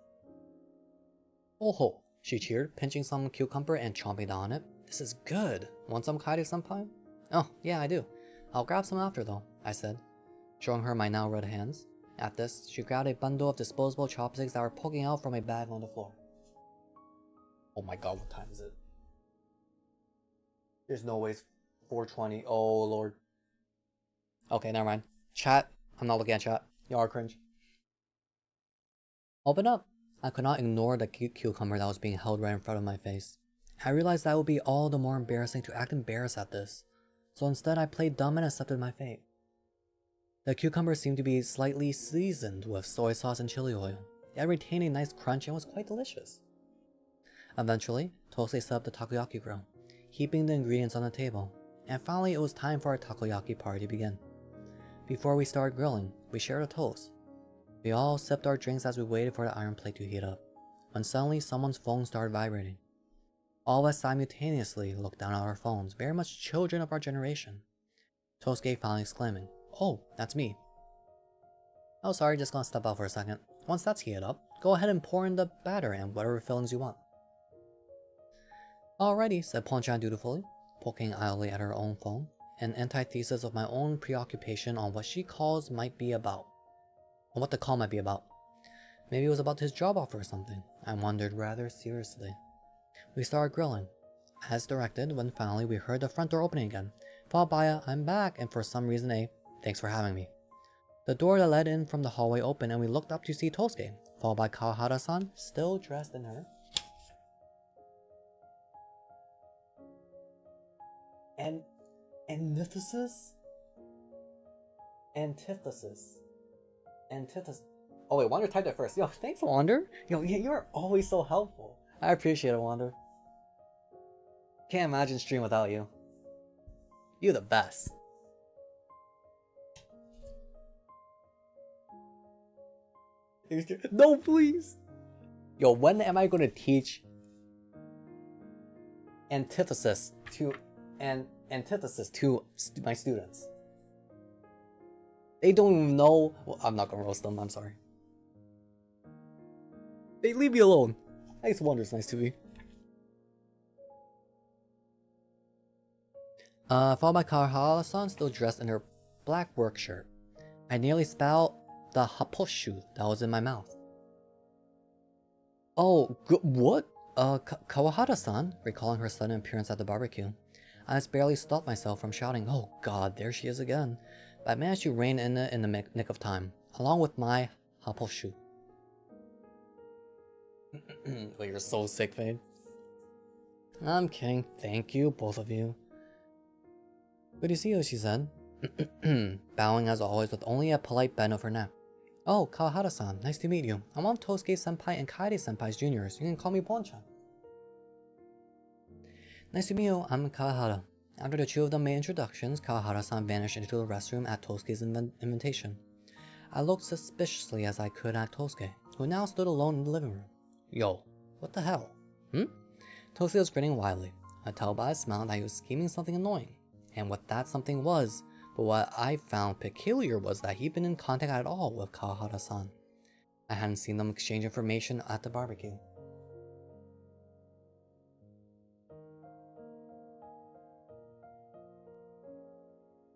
Oh ho, she cheered, pinching some cucumber and chomping down on it. This is good. Want some, Kaede-senpai? Oh, yeah, I do. I'll grab some after though, I said, showing her my now red hands. At this, she grabbed a bundle of disposable chopsticks that were poking out from a bag on the floor. Oh my god, what time is it? There's no ways 420. Oh lord. Okay, never mind. Chat. I'm not looking at chat. You are cringe. Open up. I could not ignore the cucumber that was being held right in front of my face. I realized that would be all the more embarrassing to act embarrassed at this, so instead I played dumb and accepted my fate. The cucumber seemed to be slightly seasoned with soy sauce and chili oil, yet retained a nice crunch and was quite delicious. Eventually, Tosuke set up the takoyaki grill, heaping the ingredients on the table, and finally it was time for our takoyaki party to begin. Before we started grilling, we shared a toast. We all sipped our drinks as we waited for the iron plate to heat up, when suddenly someone's phone started vibrating. All of us simultaneously looked down at our phones, very much children of our generation. Tosuke finally exclaiming, "Oh, that's me." "Oh sorry, just gonna step out for a second. Once that's heated up, go ahead and pour in the batter and whatever fillings you want." "Alrighty," said Ponchan dutifully, poking idly at her own phone, an antithesis of my own preoccupation on what she calls might be about. Or what the call might be about. Maybe it was about his job offer or something. I wondered rather seriously. We started grilling, as directed, when finally we heard the front door opening again, followed by a "I'm back," and for some reason a "Thanks for having me." The door that led in from the hallway opened and we looked up to see Tosuke, followed by Kawahara-san, still dressed in her and antithesis? Antithesis. Antithesis. Oh wait, Wander typed it first. Yo, thanks Wander. Yo, you're always so helpful. I appreciate it, Wander. Can't imagine stream without you. You're the best. No, please. Yo, when am I going to teach antithesis to my students? They don't even know. Well, I'm not gonna roast them. I'm sorry. They leave me alone. Nice Wonders, nice to be. Followed by Kawahara-san, still dressed in her black work shirt. I nearly spat the happoshu that was in my mouth. "Oh, what? Kawahara-san," recalling her sudden appearance at the barbecue. I just barely stopped myself from shouting, "Oh god, there she is again." But I managed to rein in it in the nick of time, along with my happoshu. Oh, you're so sick, Fade. I'm kidding, thank you, both of you. "Good to see you," she said, bowing as always with only a polite bend of her neck. "Oh, Kawahara-san, nice to meet you. I'm one of Tosuke-senpai and Kaede-senpai's juniors. You can call me Ponchan." "Nice to meet you, I'm Kawahara." After the two of them made introductions, Kawahara-san vanished into the restroom at Tosuke's invitation. I looked suspiciously as I could at Tosuke, who now stood alone in the living room. "Yo, what the hell? Tosuke was grinning widely. I tell by his smile that he was scheming something annoying. And what that something was, but what I found peculiar was that he'd been in contact at all with Kawahara-san. I hadn't seen them exchange information at the barbecue.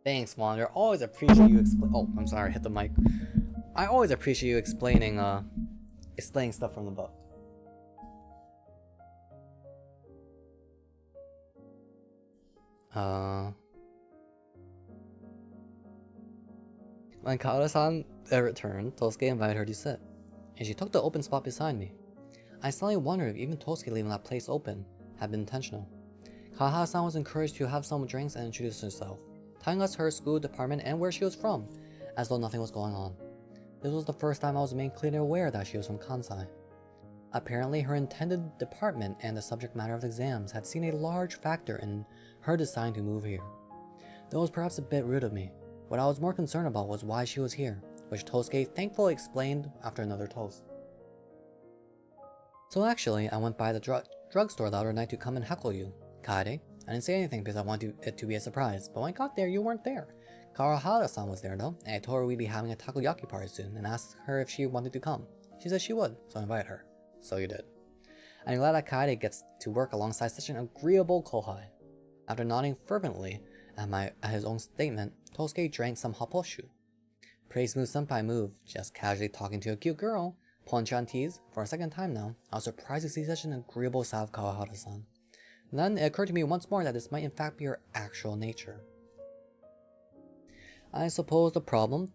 Thanks, Wander. Always appreciate you oh, I'm sorry, I hit the mic. I always appreciate you explaining stuff from the book. When Kawahara-san returned, Tosuke invited her to sit, and she took the open spot beside me. I suddenly wondered if even Tosuke leaving that place open had been intentional. Kawahara-san was encouraged to have some drinks and introduce herself, telling us her school department and where she was from, as though nothing was going on. This was the first time I was made clearly aware that she was from Kansai. Apparently, her intended department and the subject matter of the exams had seen a large factor in her deciding to move here. Though it was perhaps a bit rude of me, what I was more concerned about was why she was here, which Tosuke thankfully explained after another toast. "So actually, I went by the drugstore the other night to come and heckle you, Kaede. I didn't say anything because I wanted it to be a surprise, but when I got there, you weren't there. Kawahara-san was there though, and I told her we'd be having a takoyaki party soon and asked her if she wanted to come. She said she would, so I invited her. So you did. I'm glad that Kaede gets to work alongside such an agreeable kohai." After nodding fervently at his own statement, Tosuke drank some happoshu. Pretty smooth senpai move, just casually talking to a cute girl. Ponchan teased. For a second time now, I was surprised to see such an agreeable side of Kawahara-san. Then it occurred to me once more that this might in fact be her actual nature. I suppose the problem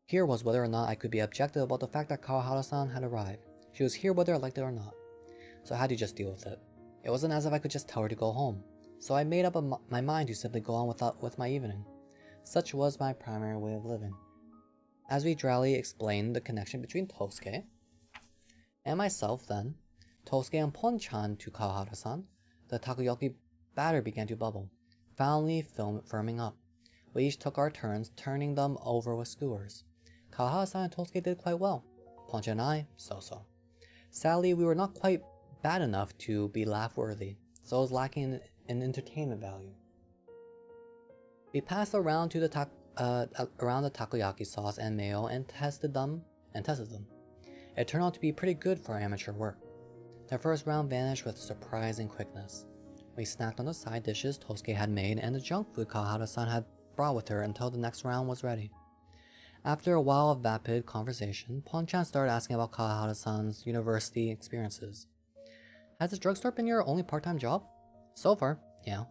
here was whether or not I could be objective about the fact that Kawahara-san had arrived. She was here whether I liked it or not. So I had to just deal with it. It wasn't as if I could just tell her to go home. So I made up my mind to simply go on with my evening. Such was my primary way of living. As we dryly explained the connection between Tosuke and myself then, Tosuke and Pon-chan to Kawahara-san, the takoyaki batter began to bubble, finally firming up. We each took our turns turning them over with skewers. Kawahara-san and Tosuke did quite well. Pon-chan and I, so-so. Sadly, we were not quite bad enough to be laugh-worthy, so it was lacking in entertainment value. We passed around to the around the takoyaki sauce and mayo and tested them. It turned out to be pretty good for amateur work. The first round vanished with surprising quickness. We snacked on the side dishes Tosuke had made and the junk food Kawahara-san had brought with her until the next round was ready. After a while of vapid conversation, Pon-chan started asking about Kawahara-san's university experiences. Has the drugstore been your only part-time job? So far, yeah.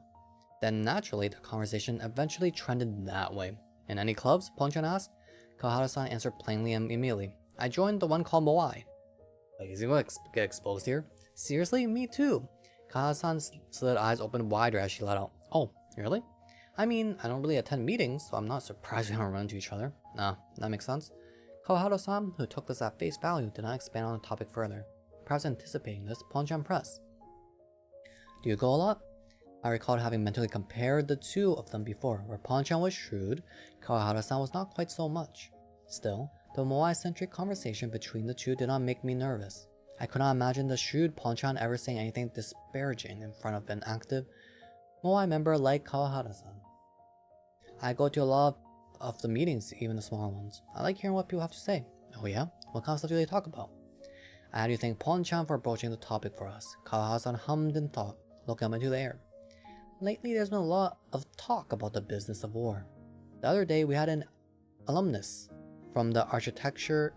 Then naturally, the conversation eventually trended that way. In any clubs? Pon-chan asked. Kawahara-san answered plainly and immediately. I joined the one called Moai. Like, is he gonna get exposed here? Seriously? Me too. Kawahara-san's slit eyes opened wider as she let out. Oh, really? I mean, I don't really attend meetings, so I'm not surprised we don't run into each other. Nah, that makes sense. Kawahara-san, who took this at face value, did not expand on the topic further. Perhaps anticipating this, Pon-chan pressed. Do you go a lot? I recalled having mentally compared the two of them before, where Pon-chan was shrewd, Kawahara-san was not quite so much. Still, the Moai-centric conversation between the two did not make me nervous. I could not imagine the shrewd Pon-chan ever saying anything disparaging in front of an active Moai member like Kawahara-san. I go to a lot of the meetings, even the smaller ones. I like hearing what people have to say. Oh yeah? What kind of stuff do they talk about? I had to thank Pon-chan for broaching the topic for us. Kawahara-san hummed in thought, looking up into the air. Lately, there's been a lot of talk about the business of war. The other day, we had an alumnus from the architecture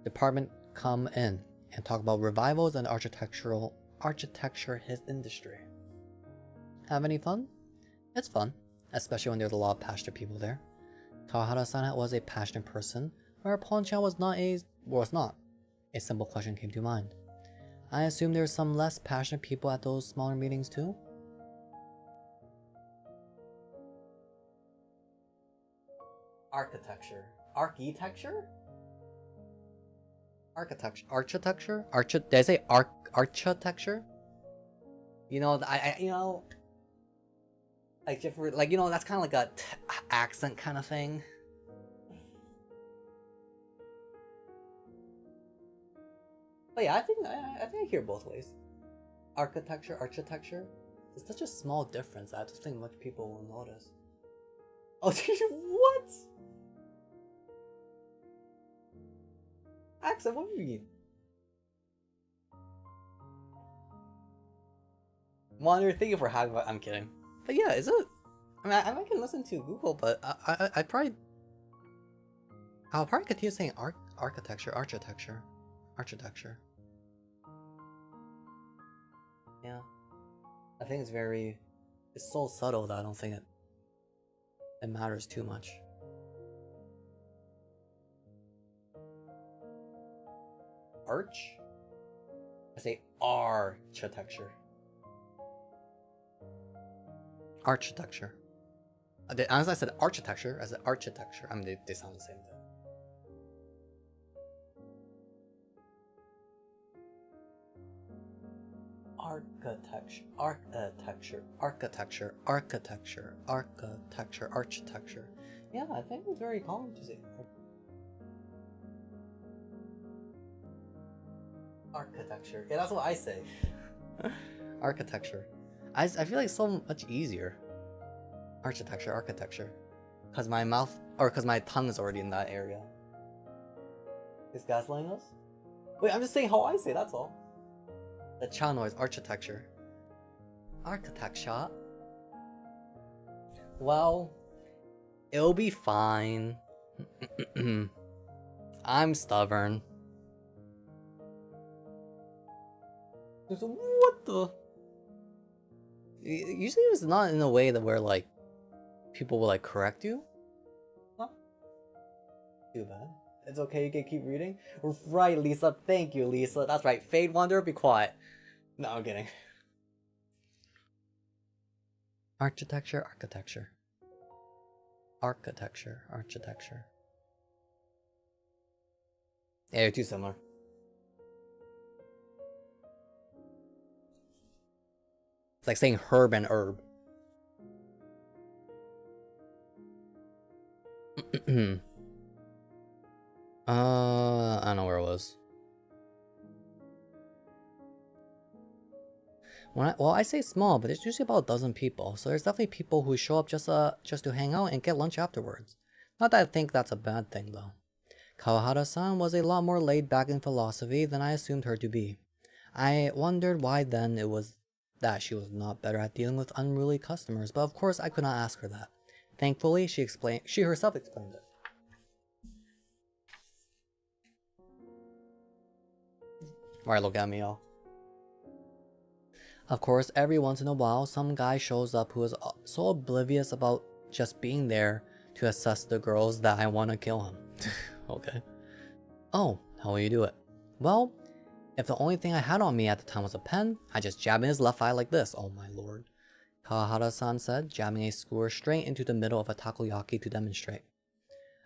department come in and talk about revivals and architecture his industry. Have any fun? It's fun, especially when there's a lot of passionate people there. Kawahara-san was a passionate person, where Pon-chan was not. A simple question came to mind. I assume there's some less passionate people at those smaller meetings too? Architecture. Architecture? Architecture? Did I say architecture? You know, that's kind of like a accent kind of thing. But yeah, I think I hear both ways. Architecture. It's such a small difference. I don't think much people will notice. Oh, what? Accent? What do you mean? Monitor, thank you for having. I'm kidding. But yeah, is it? I mean, I can listen to Google, but I'll probably continue saying architecture. Yeah, I think it's so subtle that I don't think it matters too much. I say architecture. As I said architecture, I said architecture. I mean, they sound the same thing. Architecture. Yeah, I think it's very common to say architecture. Yeah, that's what I say. Architecture. I feel like it's so much easier. Architecture. Cause my tongue is already in that area. Is gaslighting us? Wait, I'm just saying how I say, that's all. The cha noise, architecture. Architecture? Well, it'll be fine. I'm stubborn. What the? Usually it's not in a way that where like people will like correct you. Huh? Too bad. It's okay, you can keep reading. Right, Lisa. Thank you, Lisa. That's right. Fade Wonder, be quiet. No, I'm kidding. Architecture, architecture. Architecture, architecture. Yeah, they're too similar. It's like saying herb and herb. I don't know where it was. Well, I say small, but it's usually about a dozen people, so there's definitely people who show up just to hang out and get lunch afterwards. Not that I think that's a bad thing, though. Kawahara-san was a lot more laid back in philosophy than I assumed her to be. I wondered why then it was that she was not better at dealing with unruly customers, but of course I could not ask her that. Thankfully, she herself explained it. Alright, look at me, y'all. Of course, every once in a while, some guy shows up who is so oblivious about just being there to assess the girls that I want to kill him. Okay. Oh, how will you do it? Well, if the only thing I had on me at the time was a pen, I just jab in his left eye like this. Oh my lord. Kawahara-san said, jabbing a skewer straight into the middle of a takoyaki to demonstrate.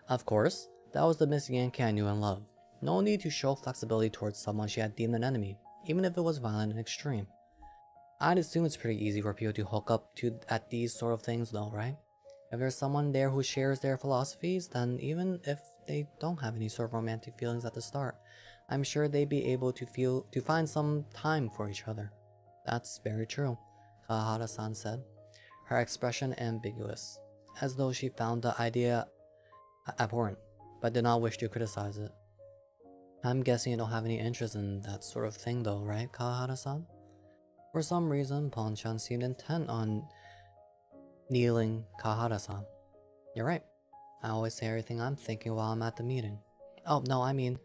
Of course, that was the Miss Yankee I knew and loved. No need to show flexibility towards someone she had deemed an enemy, even if it was violent and extreme. I'd assume it's pretty easy for people to hook up at these sort of things though, right? If there's someone there who shares their philosophies, then even if they don't have any sort of romantic feelings at the start, I'm sure they'd be able to find some time for each other. That's very true, Kawahara-san said, her expression ambiguous, as though she found the idea abhorrent, but did not wish to criticize it. I'm guessing you don't have any interest in that sort of thing though, right, Kawahara-san? For some reason, Pon-chan seemed intent on kneeling Kawahara-san. You're right. I always say everything I'm thinking while I'm at the meeting. Oh, no, I mean,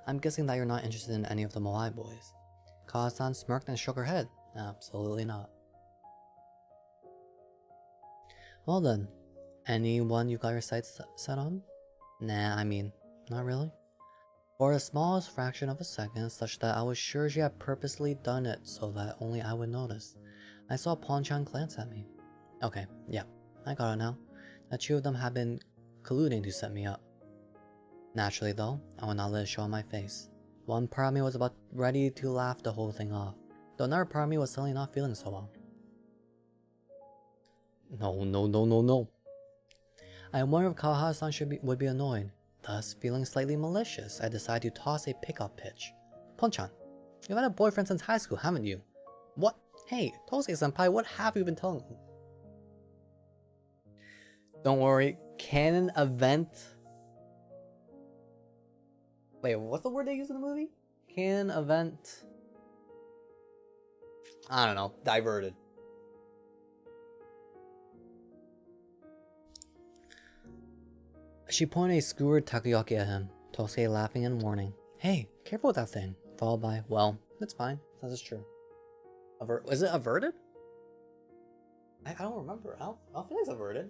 I'm guessing that you're not interested in any of the Moai boys. Kawa-san smirked and shook her head. Absolutely not. Well then, anyone you got your sights set on? Nah, I mean, not really. For the smallest fraction of a second, such that I was sure she had purposely done it so that only I would notice, I saw Pon-chan glance at me. Okay, yeah, I got it now. The two of them had been colluding to set me up. Naturally though, I would not let it show on my face. One part of me was about ready to laugh the whole thing off, though another part of me was suddenly not feeling so well. No. I wondered if Kawahara-san would be annoyed. Thus, feeling slightly malicious, I decided to toss a pickup pitch. Pon-chan, you've had a boyfriend since high school, haven't you? What? Hey, Tosuke-senpai, what have you been telling me? Don't worry, canon event... Wait, what's the word they use in the movie? Canon event... I don't know, diverted. She pointed a skewered takoyaki at him, Tosuke laughing and warning. Hey, careful with that thing. Followed by, well, it's fine, that is true. Is it averted? I don't remember. I don't feel like it's averted.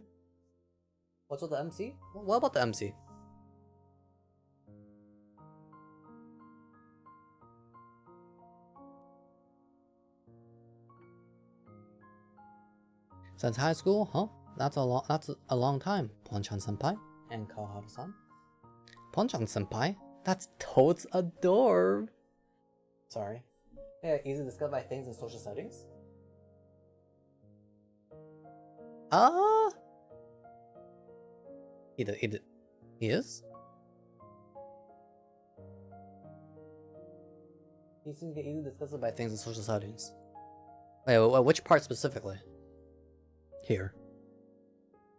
What's with the MC? What about the MC? Since high school, huh? That's a long time, Pon-chan senpai and Kawahara-san. Pon-chan senpai? That's totes adorable. Sorry. Yeah, easily discovered by things in social settings. He is? He seems to get easily disgusted by things in social settings. Wait, which part specifically? Here.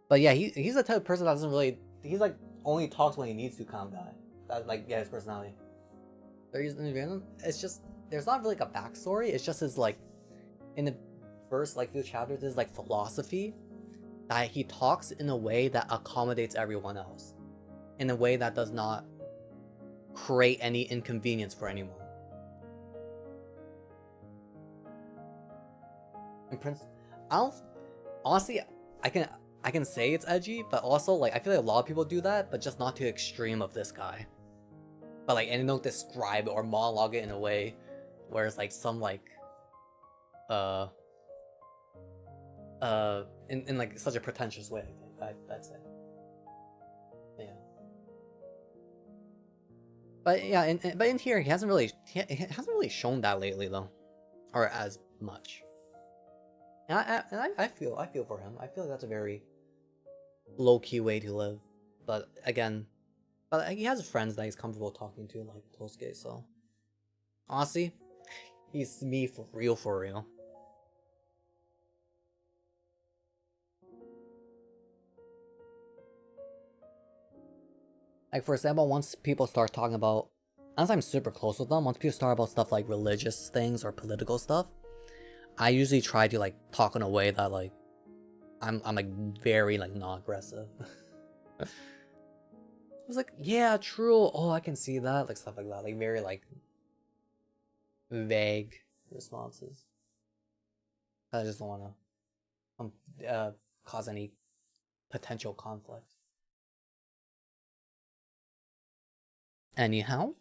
But yeah, he's the type of person that doesn't really... He's like, only talks when he needs to kind of guy. That's like, yeah, his personality. It's just... There's not really like a backstory, it's just his like... In the first like few chapters, his like philosophy that he talks in a way that accommodates everyone else. In a way that does not create any inconvenience for anyone. I don't honestly. I can say it's edgy, but also like I feel like a lot of people do that, but just not to the extreme of this guy. But like, and they don't describe it or monologue it in a way where it's like some like uh in like such a pretentious way. I think I'd say. Yeah. But yeah, but in here he hasn't really shown that lately though, or as much. And I feel for him. I feel like that's a very low key way to live. But again, he has friends that he's comfortable talking to, like Tosuke. So honestly, he's me for real, for real. Like for example, once people start talking about, unless I'm super close with them, once people start about stuff like religious things or political stuff, I usually try to like talk in a way that like I'm like very like non-aggressive. I was like, yeah, true. Oh, I can see that. Like stuff like that. Like very like vague responses. I just don't want to cause any potential conflict. Anyhow,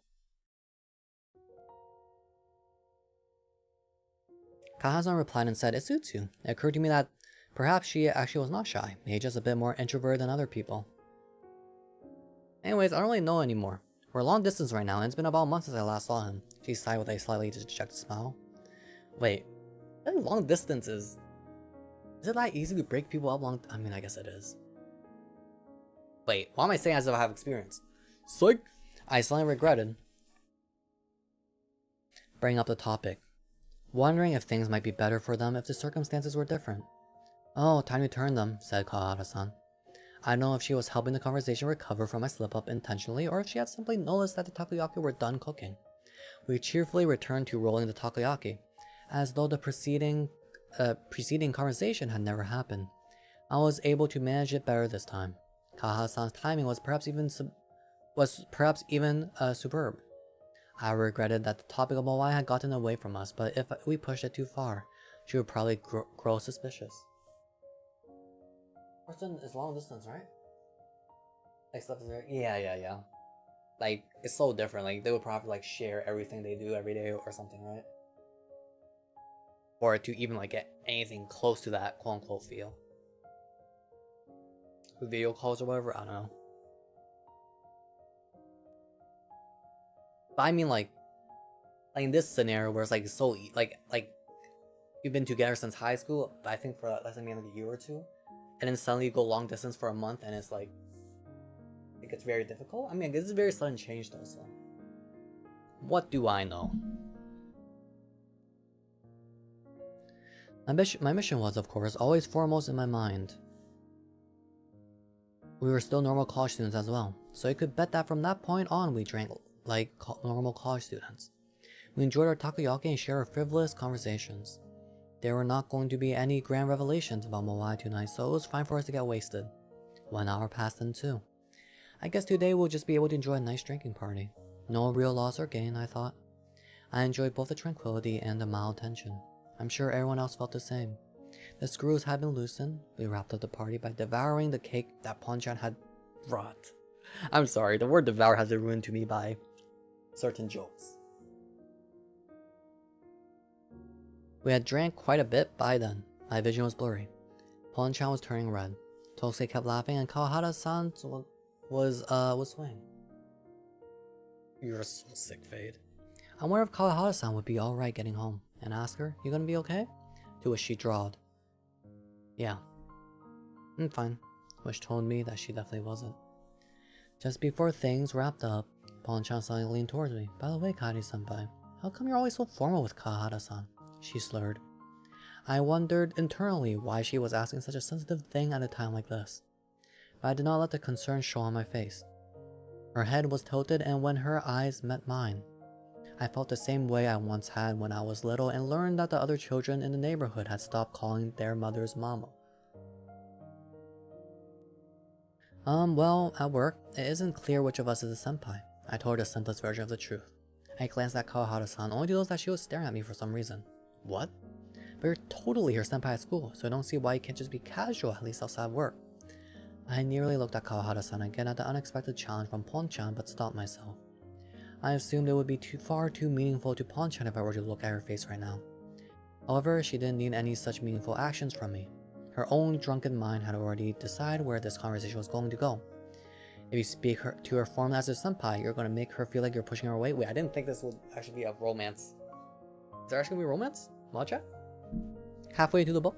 Kahazan replied and said, "It suits you." It occurred to me that perhaps she actually was not shy, maybe just a bit more introverted than other people. Anyways, I don't really know anymore. We're long distance right now, and it's been about a month since I last saw him. She sighed with a slightly dejected smile. Wait, long distance is it that easy to break people up I mean, I guess it is. Wait, why am I saying as if I have experience? Psych! I slightly regretted bringing up the topic, wondering if things might be better for them if the circumstances were different. Oh, time to turn them, said Kawahara-san. I don't know if she was helping the conversation recover from my slip-up intentionally, or if she had simply noticed that the takoyaki were done cooking. We cheerfully returned to rolling the takoyaki, as though the preceding conversation had never happened. I was able to manage it better this time. Kawahara-san's timing was perhaps even superb. I regretted that the topic of Moai had gotten away from us, but if we pushed it too far, she would probably grow suspicious. Person is long distance, right? Like stuff is there. Yeah. Like it's so different. Like they would probably like share everything they do every day or something, right? Or to even like get anything close to that quote unquote feel. With video calls or whatever, I don't know. But I mean like in this scenario where it's like so like you've been together since high school, but I think for less than maybe like a year or two, and then suddenly you go long distance for a month, and it's like it gets very difficult. I mean, this is a very sudden change though, so what do I know? My mission was, of course, always foremost in my mind. We were still normal college students as well, so you could bet that from that point on we drank like normal college students. We enjoyed our takoyaki and shared our frivolous conversations. There were not going to be any grand revelations about Moai tonight, so it was fine for us to get wasted. 1 hour passed then too. I guess today we'll just be able to enjoy a nice drinking party. No real loss or gain, I thought. I enjoyed both the tranquility and the mild tension. I'm sure everyone else felt the same. The screws had been loosened. We wrapped up the party by devouring the cake that Ponchan had brought. I'm sorry, the word devour has been ruined to me by certain jokes. We had drank quite a bit by then. My vision was blurry. Ponchan was turning red. Tosuke kept laughing and Kawahara-san was swaying. You're so sick, Fade. I wonder if Kawahara-san would be alright getting home, and ask her, "You gonna be okay?" To which she drawled, "Yeah. I'm fine," which told me that she definitely wasn't. Just before things wrapped up, Ponchan suddenly leaned towards me. "By the way, Kairi-senpai, how come you're always so formal with Kawahara-san?" She slurred. I wondered internally why she was asking such a sensitive thing at a time like this, but I did not let the concern show on my face. Her head was tilted, and when her eyes met mine, I felt the same way I once had when I was little and learned that the other children in the neighborhood had stopped calling their mothers mama. Well, at work, it isn't clear which of us is a senpai. I told her the simplest version of the truth. I glanced at Kawahara-san, only to notice that she was staring at me for some reason. What? But you're totally her senpai at school, so I don't see why you can't just be casual, at least outside work. I nearly looked at Kawahara-san again at the unexpected challenge from Pon-chan, but stopped myself. I assumed it would be far too meaningful to Pon-chan if I were to look at her face right now. However, she didn't need any such meaningful actions from me. Her own drunken mind had already decided where this conversation was going to go. If you speak to her form as a senpai, you're going to make her feel like you're pushing her away. Wait, I didn't think this would actually be a romance. Is there actually going to be romance? Matcha? Halfway through the book?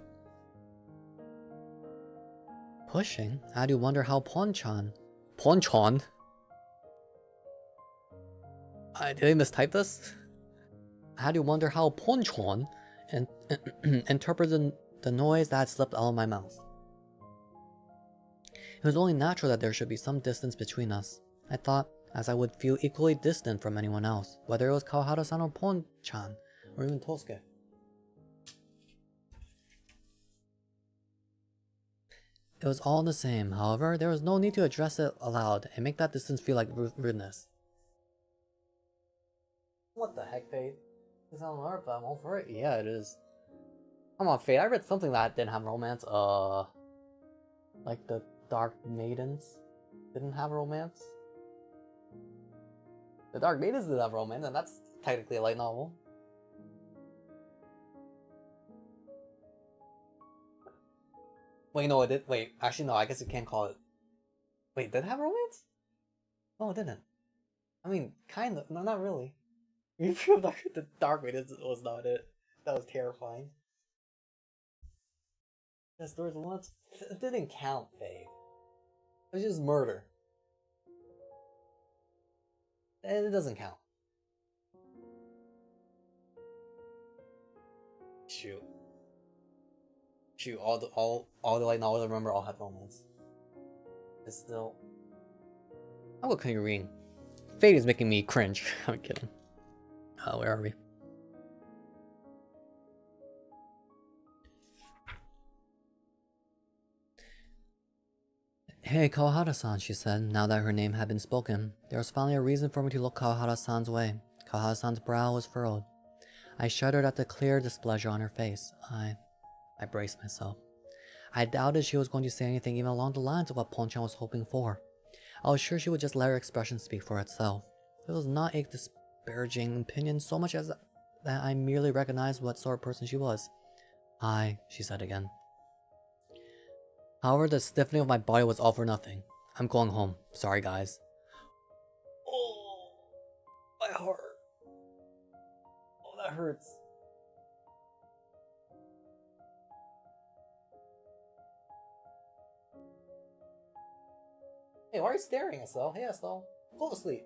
Pushing? I do wonder how Pon-chan... Pon-chan? Did I mistype this? I do wonder how Pon-chan interpreted the noise that had slipped out of my mouth. It was only natural that there should be some distance between us. I thought, as I would feel equally distant from anyone else, whether it was Kawahara-san or Pon-chan, or even Tosuke. It was all the same. However, there was no need to address it aloud and make that distance feel like rudeness. What the heck, Fade? It's not art, but I'm all for it. Yeah, it is. Come on, Fade. I read something that didn't have romance. Like the Dark Maidens didn't have romance. The Dark Maidens did have romance, and that's technically a light novel. Wait, no, it did. Wait, actually, no, I guess you can't call it. Wait, did it have romance? No, it didn't. I mean, kind of. No, not really. You feel like the Dark Maidens was not it. That was terrifying. Yes, there was once. It didn't count, babe. It was just murder. And it doesn't count. Shoot. Shoot, all the light novels I remember all had romance. It's still... I'll go continue reading. Fate is making me cringe. I'm kidding. Where are we? Hey, Kawahara-san, she said, now that her name had been spoken. There was finally a reason for me to look Kawahara-san's way. Kawahara-san's brow was furrowed. I shuddered at the clear displeasure on her face. I braced myself. I doubted she was going to say anything even along the lines of what Pon-chan was hoping for. I was sure she would just let her expression speak for itself. It was not a disparaging opinion so much as that I merely recognized what sort of person she was. She said again. However, the stiffening of my body was all for nothing. I'm going home. Sorry, guys. Oh, my heart. Oh, that hurts. Hey, why are you staring, Estelle? Hey, Estelle. Go to sleep.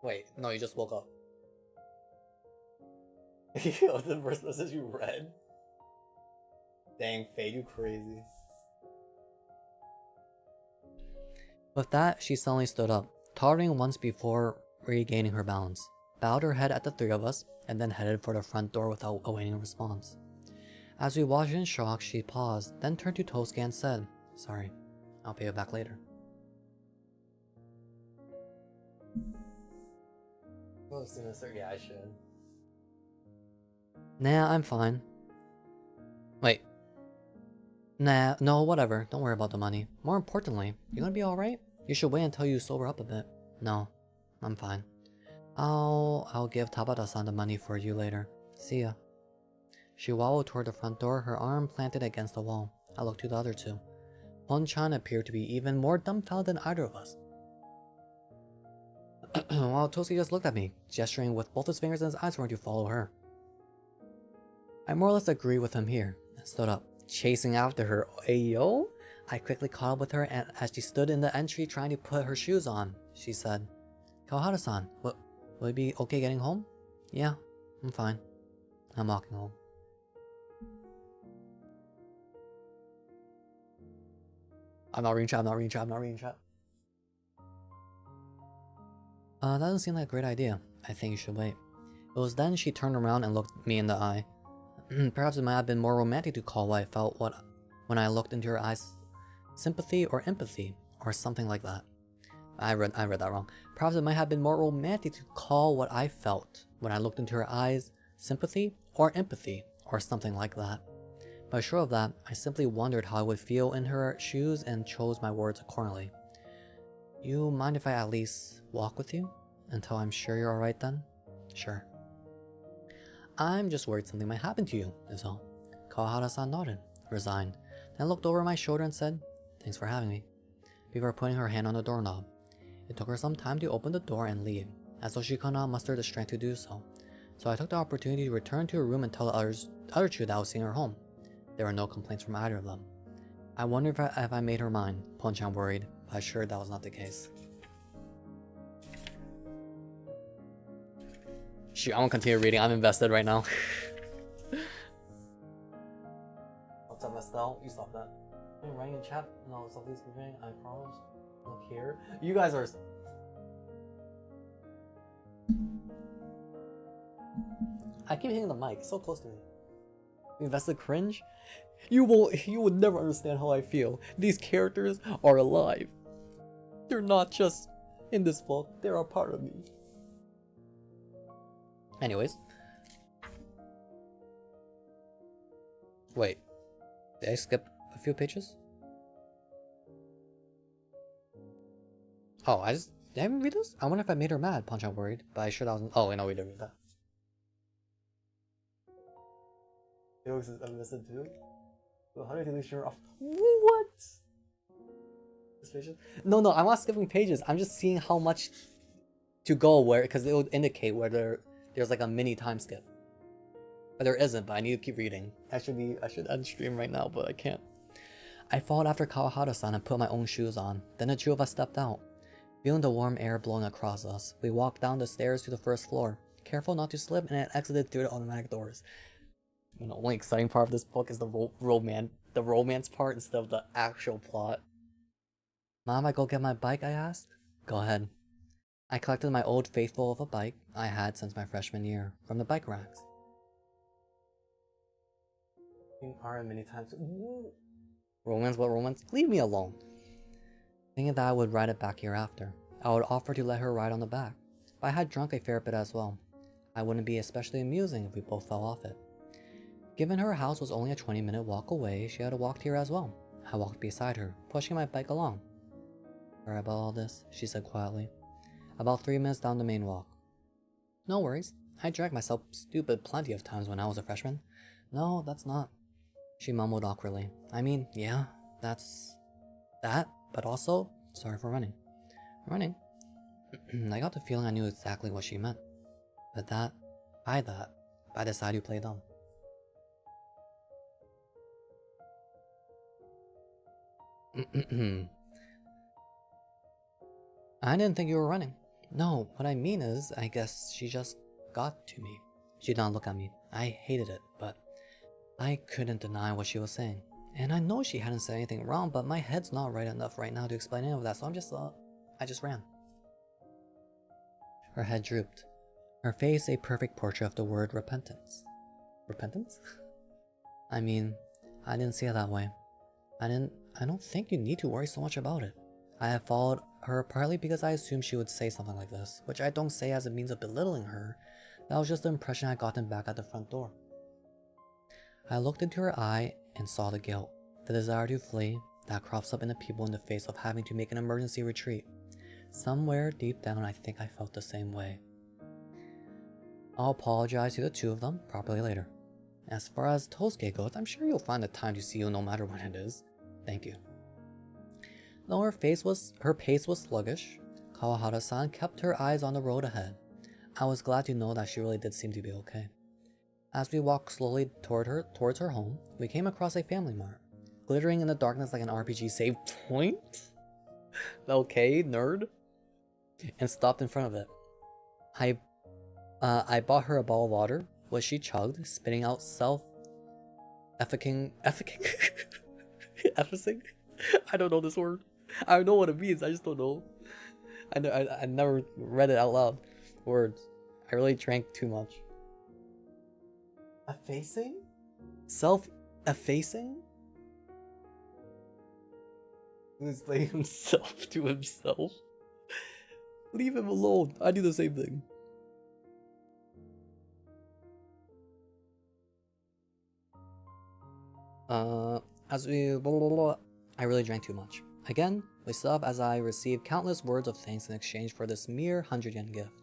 Wait, no, you just woke up. Yo, the first message you read? Dang, Faye, you crazy. With that, she suddenly stood up, tottering once before regaining her balance, bowed her head at the three of us, and then headed for the front door without awaiting a response. As we watched in shock, she paused, then turned to Tosuke and said, "Sorry, I'll pay you back later." Oh, sinister. Yeah, I should. Nah, I'm fine. Wait. Nah, no, whatever. Don't worry about the money. More importantly, you gonna be alright? You should wait until you sober up a bit. No, I'm fine. I'll give Tabata-san the money for you later. See ya. She waddled toward the front door, her arm planted against the wall. I looked to the other two. Pon-chan appeared to be even more dumbfounded than either of us. While Tosuke just looked at me, gesturing with both his fingers and his eyes for me to follow her. I more or less agreed with him here, and stood up, chasing after her. Ayo? I quickly caught up with her, and as she stood in the entry trying to put her shoes on, she said, "Kawahara-san, will it be okay getting home?" "Yeah, I'm fine. I'm walking home." I'm not reading chat. That doesn't seem like a great idea. I think you should wait. It was then she turned around and looked me in the eye. Perhaps it might have been more romantic to call what I felt when I looked into her eyes sympathy or empathy, or something like that. I read that wrong. Perhaps it might have been more romantic to call what I felt when I looked into her eyes sympathy or empathy, or something like that. But sure of that, I simply wondered how I would feel in her shoes and chose my words accordingly. You mind if I at least walk with you? Until I'm sure you're alright then? Sure. I'm just worried something might happen to you, is all. Kawahara-san nodded, resigned, then looked over my shoulder and said, thanks for having me, before putting her hand on the doorknob. It took her some time to open the door and leave, as though she could not muster the strength to do so. So I took the opportunity to return to her room and tell the other two that I was seeing her home. There were no complaints from either of them. I wondered if I made her mind. Ponchan worried, but assured that was not the case. Shoot, I won't continue reading. I'm invested right now. What's up, Estelle? You stop that. I'm writing in chat. No, something's moving. I promise. Look here. You guys are. I keep hitting the mic. It's so close to me. Invested cringe? You would never understand how I feel. These characters are alive. They're not just in this book. They're a part of me. Anyways. Wait. Did I skip a few pages? Oh, did I even read this? I wonder if I made her mad, Ponchan worried, but I sure that wasn't. Oh, wait, no, we didn't read that. Felix is invested too? How do I delete your off? What? No, I'm not skipping pages. I'm just seeing how much to go where, because it would indicate whether there's like a mini time skip. But there isn't, but I need to keep reading. I should end stream right now, but I can't. I followed after Kawahara-san and put my own shoes on. Then the two of us stepped out. Feeling the warm air blowing across us, we walked down the stairs to the first floor, careful not to slip, and exited through the automatic doors. The only exciting part of this book is the romance part instead of the actual plot. Mom, I go get my bike, I asked. Go ahead. I collected my old faithful of a bike I had since my freshman year, from the bike racks. Many times. Romance? What romance? Leave me alone. Thinking that I would ride it back hereafter, I would offer to let her ride on the back, but I had drunk a fair bit as well. I wouldn't be especially amusing if we both fell off it. Given her house was only a 20-minute walk away, she had walked here as well. I walked beside her, pushing my bike along. Sorry about all this, she said quietly. About 3 minutes down the main walk. No worries. I dragged myself stupid plenty of times when I was a freshman. No, that's not. She mumbled awkwardly. I mean, yeah, that's that, but also, sorry for running. Running? I got the feeling I knew exactly what she meant. But by the side you play dumb. I didn't think you were running. No, what I mean is, I guess she just got to me. She did not look at me. I hated it, but I couldn't deny what she was saying. And I know she hadn't said anything wrong, but my head's not right enough right now to explain any of that, so I just ran. Her head drooped. Her face a perfect portrait of the word repentance. Repentance? I mean, I didn't see it that way. I don't think you need to worry so much about it. I have followed her partly because I assumed she would say something like this, which I don't say as a means of belittling her. That was just the impression I had gotten back at the front door. I looked into her eye and saw the guilt, the desire to flee, that crops up in the people in the face of having to make an emergency retreat. Somewhere deep down I think I felt the same way. I'll apologize to the two of them properly later. As far as Tosuke goes, I'm sure you'll find the time to see you no matter when it is. Thank you. Though her pace was sluggish, Kawahara-san kept her eyes on the road ahead. I was glad to know that she really did seem to be okay. As we walked slowly towards her home, we came across a Family Mart, glittering in the darkness like an RPG save point. Okay, nerd. And stopped in front of it. I bought her a bottle of water, which she chugged, spitting out efficing? I don't know this word. I know what it means, I just don't know. I never read it out loud. Words. I really drank too much. Effacing? Self-effacing? He's playing himself to himself. Leave him alone. I do the same thing. Uh, as we blah, blah, blah, I really drank too much. Again, we stopped as I received countless words of thanks in exchange for this mere 100 yen gift.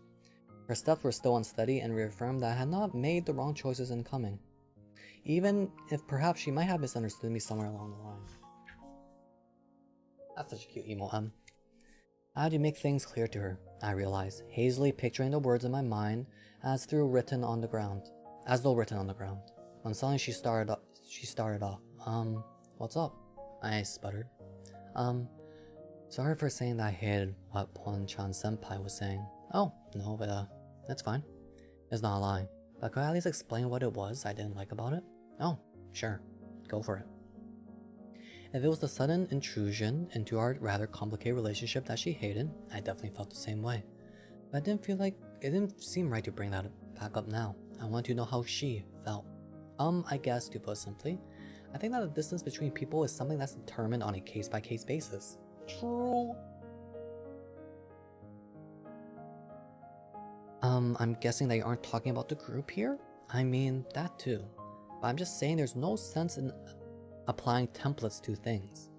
Her steps were still unsteady and reaffirmed that I had not made the wrong choices in coming, even if perhaps she might have misunderstood me somewhere along the line. That's such a cute emo M. I had to make things clear to her, I realized, hazily picturing the words in my mind as though written on the ground. When suddenly she started off. What's up? I sputtered. Sorry for saying that I hated what Pon-chan senpai was saying. Oh, no, but that's fine. It's not a lie. But could I at least explain what it was I didn't like about it? Oh, sure. Go for it. If it was the sudden intrusion into our rather complicated relationship that she hated, I definitely felt the same way. But it didn't seem right to bring that back up now. I wanted to know how she felt. I guess, to put simply, I think that the distance between people is something that's determined on a case-by-case basis. True. I'm guessing that you aren't talking about the group here? I mean, that too. But I'm just saying there's no sense in applying templates to things.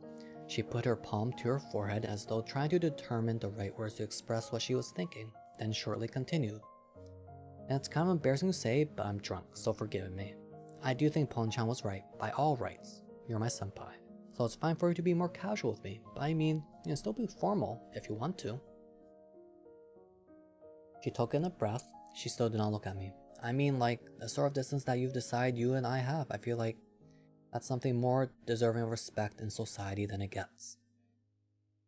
She put her palm to her forehead as though trying to determine the right words to express what she was thinking, then shortly continued. And it's kind of embarrassing to say, but I'm drunk, so forgive me. I do think Pon-chan was right, by all rights. You're my senpai. So it's fine for you to be more casual with me, but I mean, you can still be formal if you want to. She took in a breath. She still did not look at me. I mean, like, the sort of distance that you've decided you and I have, I feel like that's something more deserving of respect in society than it gets.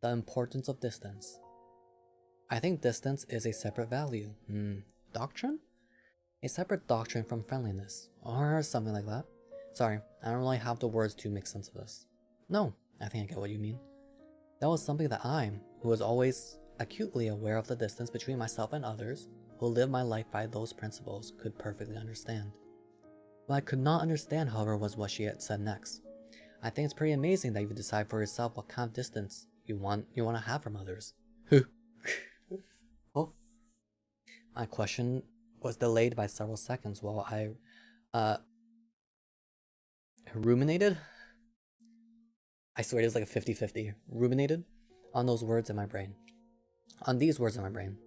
The importance of distance. I think distance is a separate value. Doctrine? A separate doctrine from friendliness, or something like that. Sorry, I don't really have the words to make sense of this. No, I think I get what you mean. That was something that I, who was always acutely aware of the distance between myself and others, who live my life by those principles, could perfectly understand. What I could not understand, however, was what she had said next. I think it's pretty amazing that you decide for yourself what kind of distance you want to have from others. Oh. My question was delayed by several seconds while I ruminated. I swear it is like a 50-50. Ruminated on those words in my brain. On these words in my brain.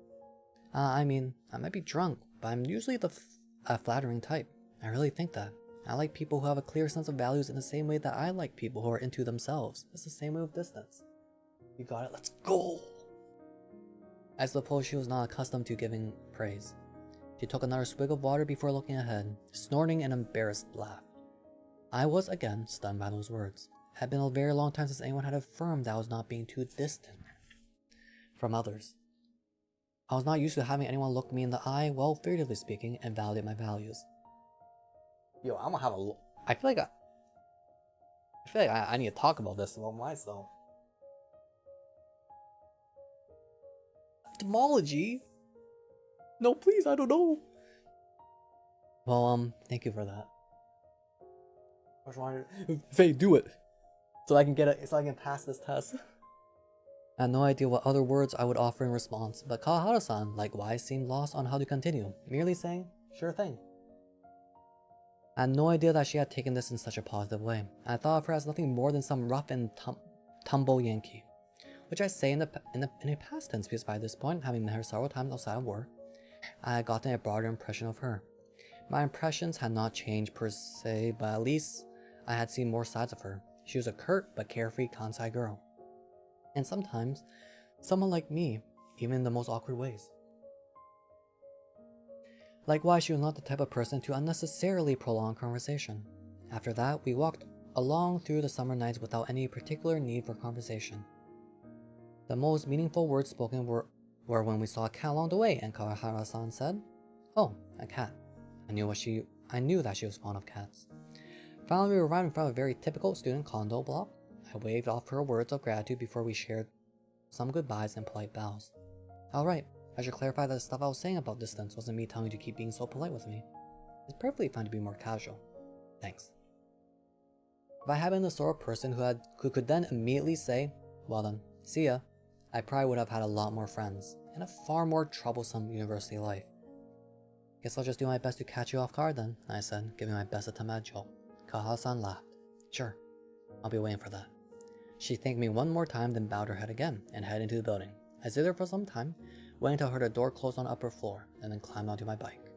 I mean, I might be drunk, but I'm usually the flattering type. I really think that. I like people who have a clear sense of values in the same way that I like people who are into themselves. It's the same way with distance. You got it, let's go! I suppose she was not accustomed to giving praise. She took another swig of water before looking ahead, snorting an embarrassed laugh. I was again stunned by those words. It had been a very long time since anyone had affirmed that I was not being too distant from others. I was not used to having anyone look me in the eye, well, figuratively speaking, and validate my values. Yo, I'm gonna have a look. I feel like I need to talk about this about myself. Etymology? No, please, I don't know. Well, thank you for that. I just wanted Faye, do it. So I can pass this test. I had no idea what other words I would offer in response, but Kawahara-san likewise seemed lost on how to continue, merely saying, sure thing. I had no idea that she had taken this in such a positive way. I thought of her as nothing more than some rough and tumble Yankee, which I say in a past tense because by this point, having met her several times outside of work, I had gotten a broader impression of her. My impressions had not changed per se, but at least I had seen more sides of her. She was a curt but carefree Kansai girl. And sometimes, someone like me, even in the most awkward ways. Likewise, she was not the type of person to unnecessarily prolong conversation. After that, we walked along through the summer nights without any particular need for conversation. The most meaningful words spoken were when we saw a cat along the way, and Kawahara-san said, "Oh, a cat." I knew that she was fond of cats. Finally, we arrived in front of a very typical student condo block. I waved off her words of gratitude before we shared some goodbyes and polite bows. Alright, I should clarify that the stuff I was saying about distance wasn't me telling you to keep being so polite with me. It's perfectly fine to be more casual. Thanks. If I had been the sort of person who could then immediately say, well then, see ya, I probably would have had a lot more friends, and a far more troublesome university life. Guess I'll just do my best to catch you off guard then, I said, giving my best attempt at a joke. Kaha-san laughed. Sure, I'll be waiting for that. She thanked me one more time, then bowed her head again and headed into the building. I stayed there for some time, waiting until I heard a door close on the upper floor, and then climbed onto my bike.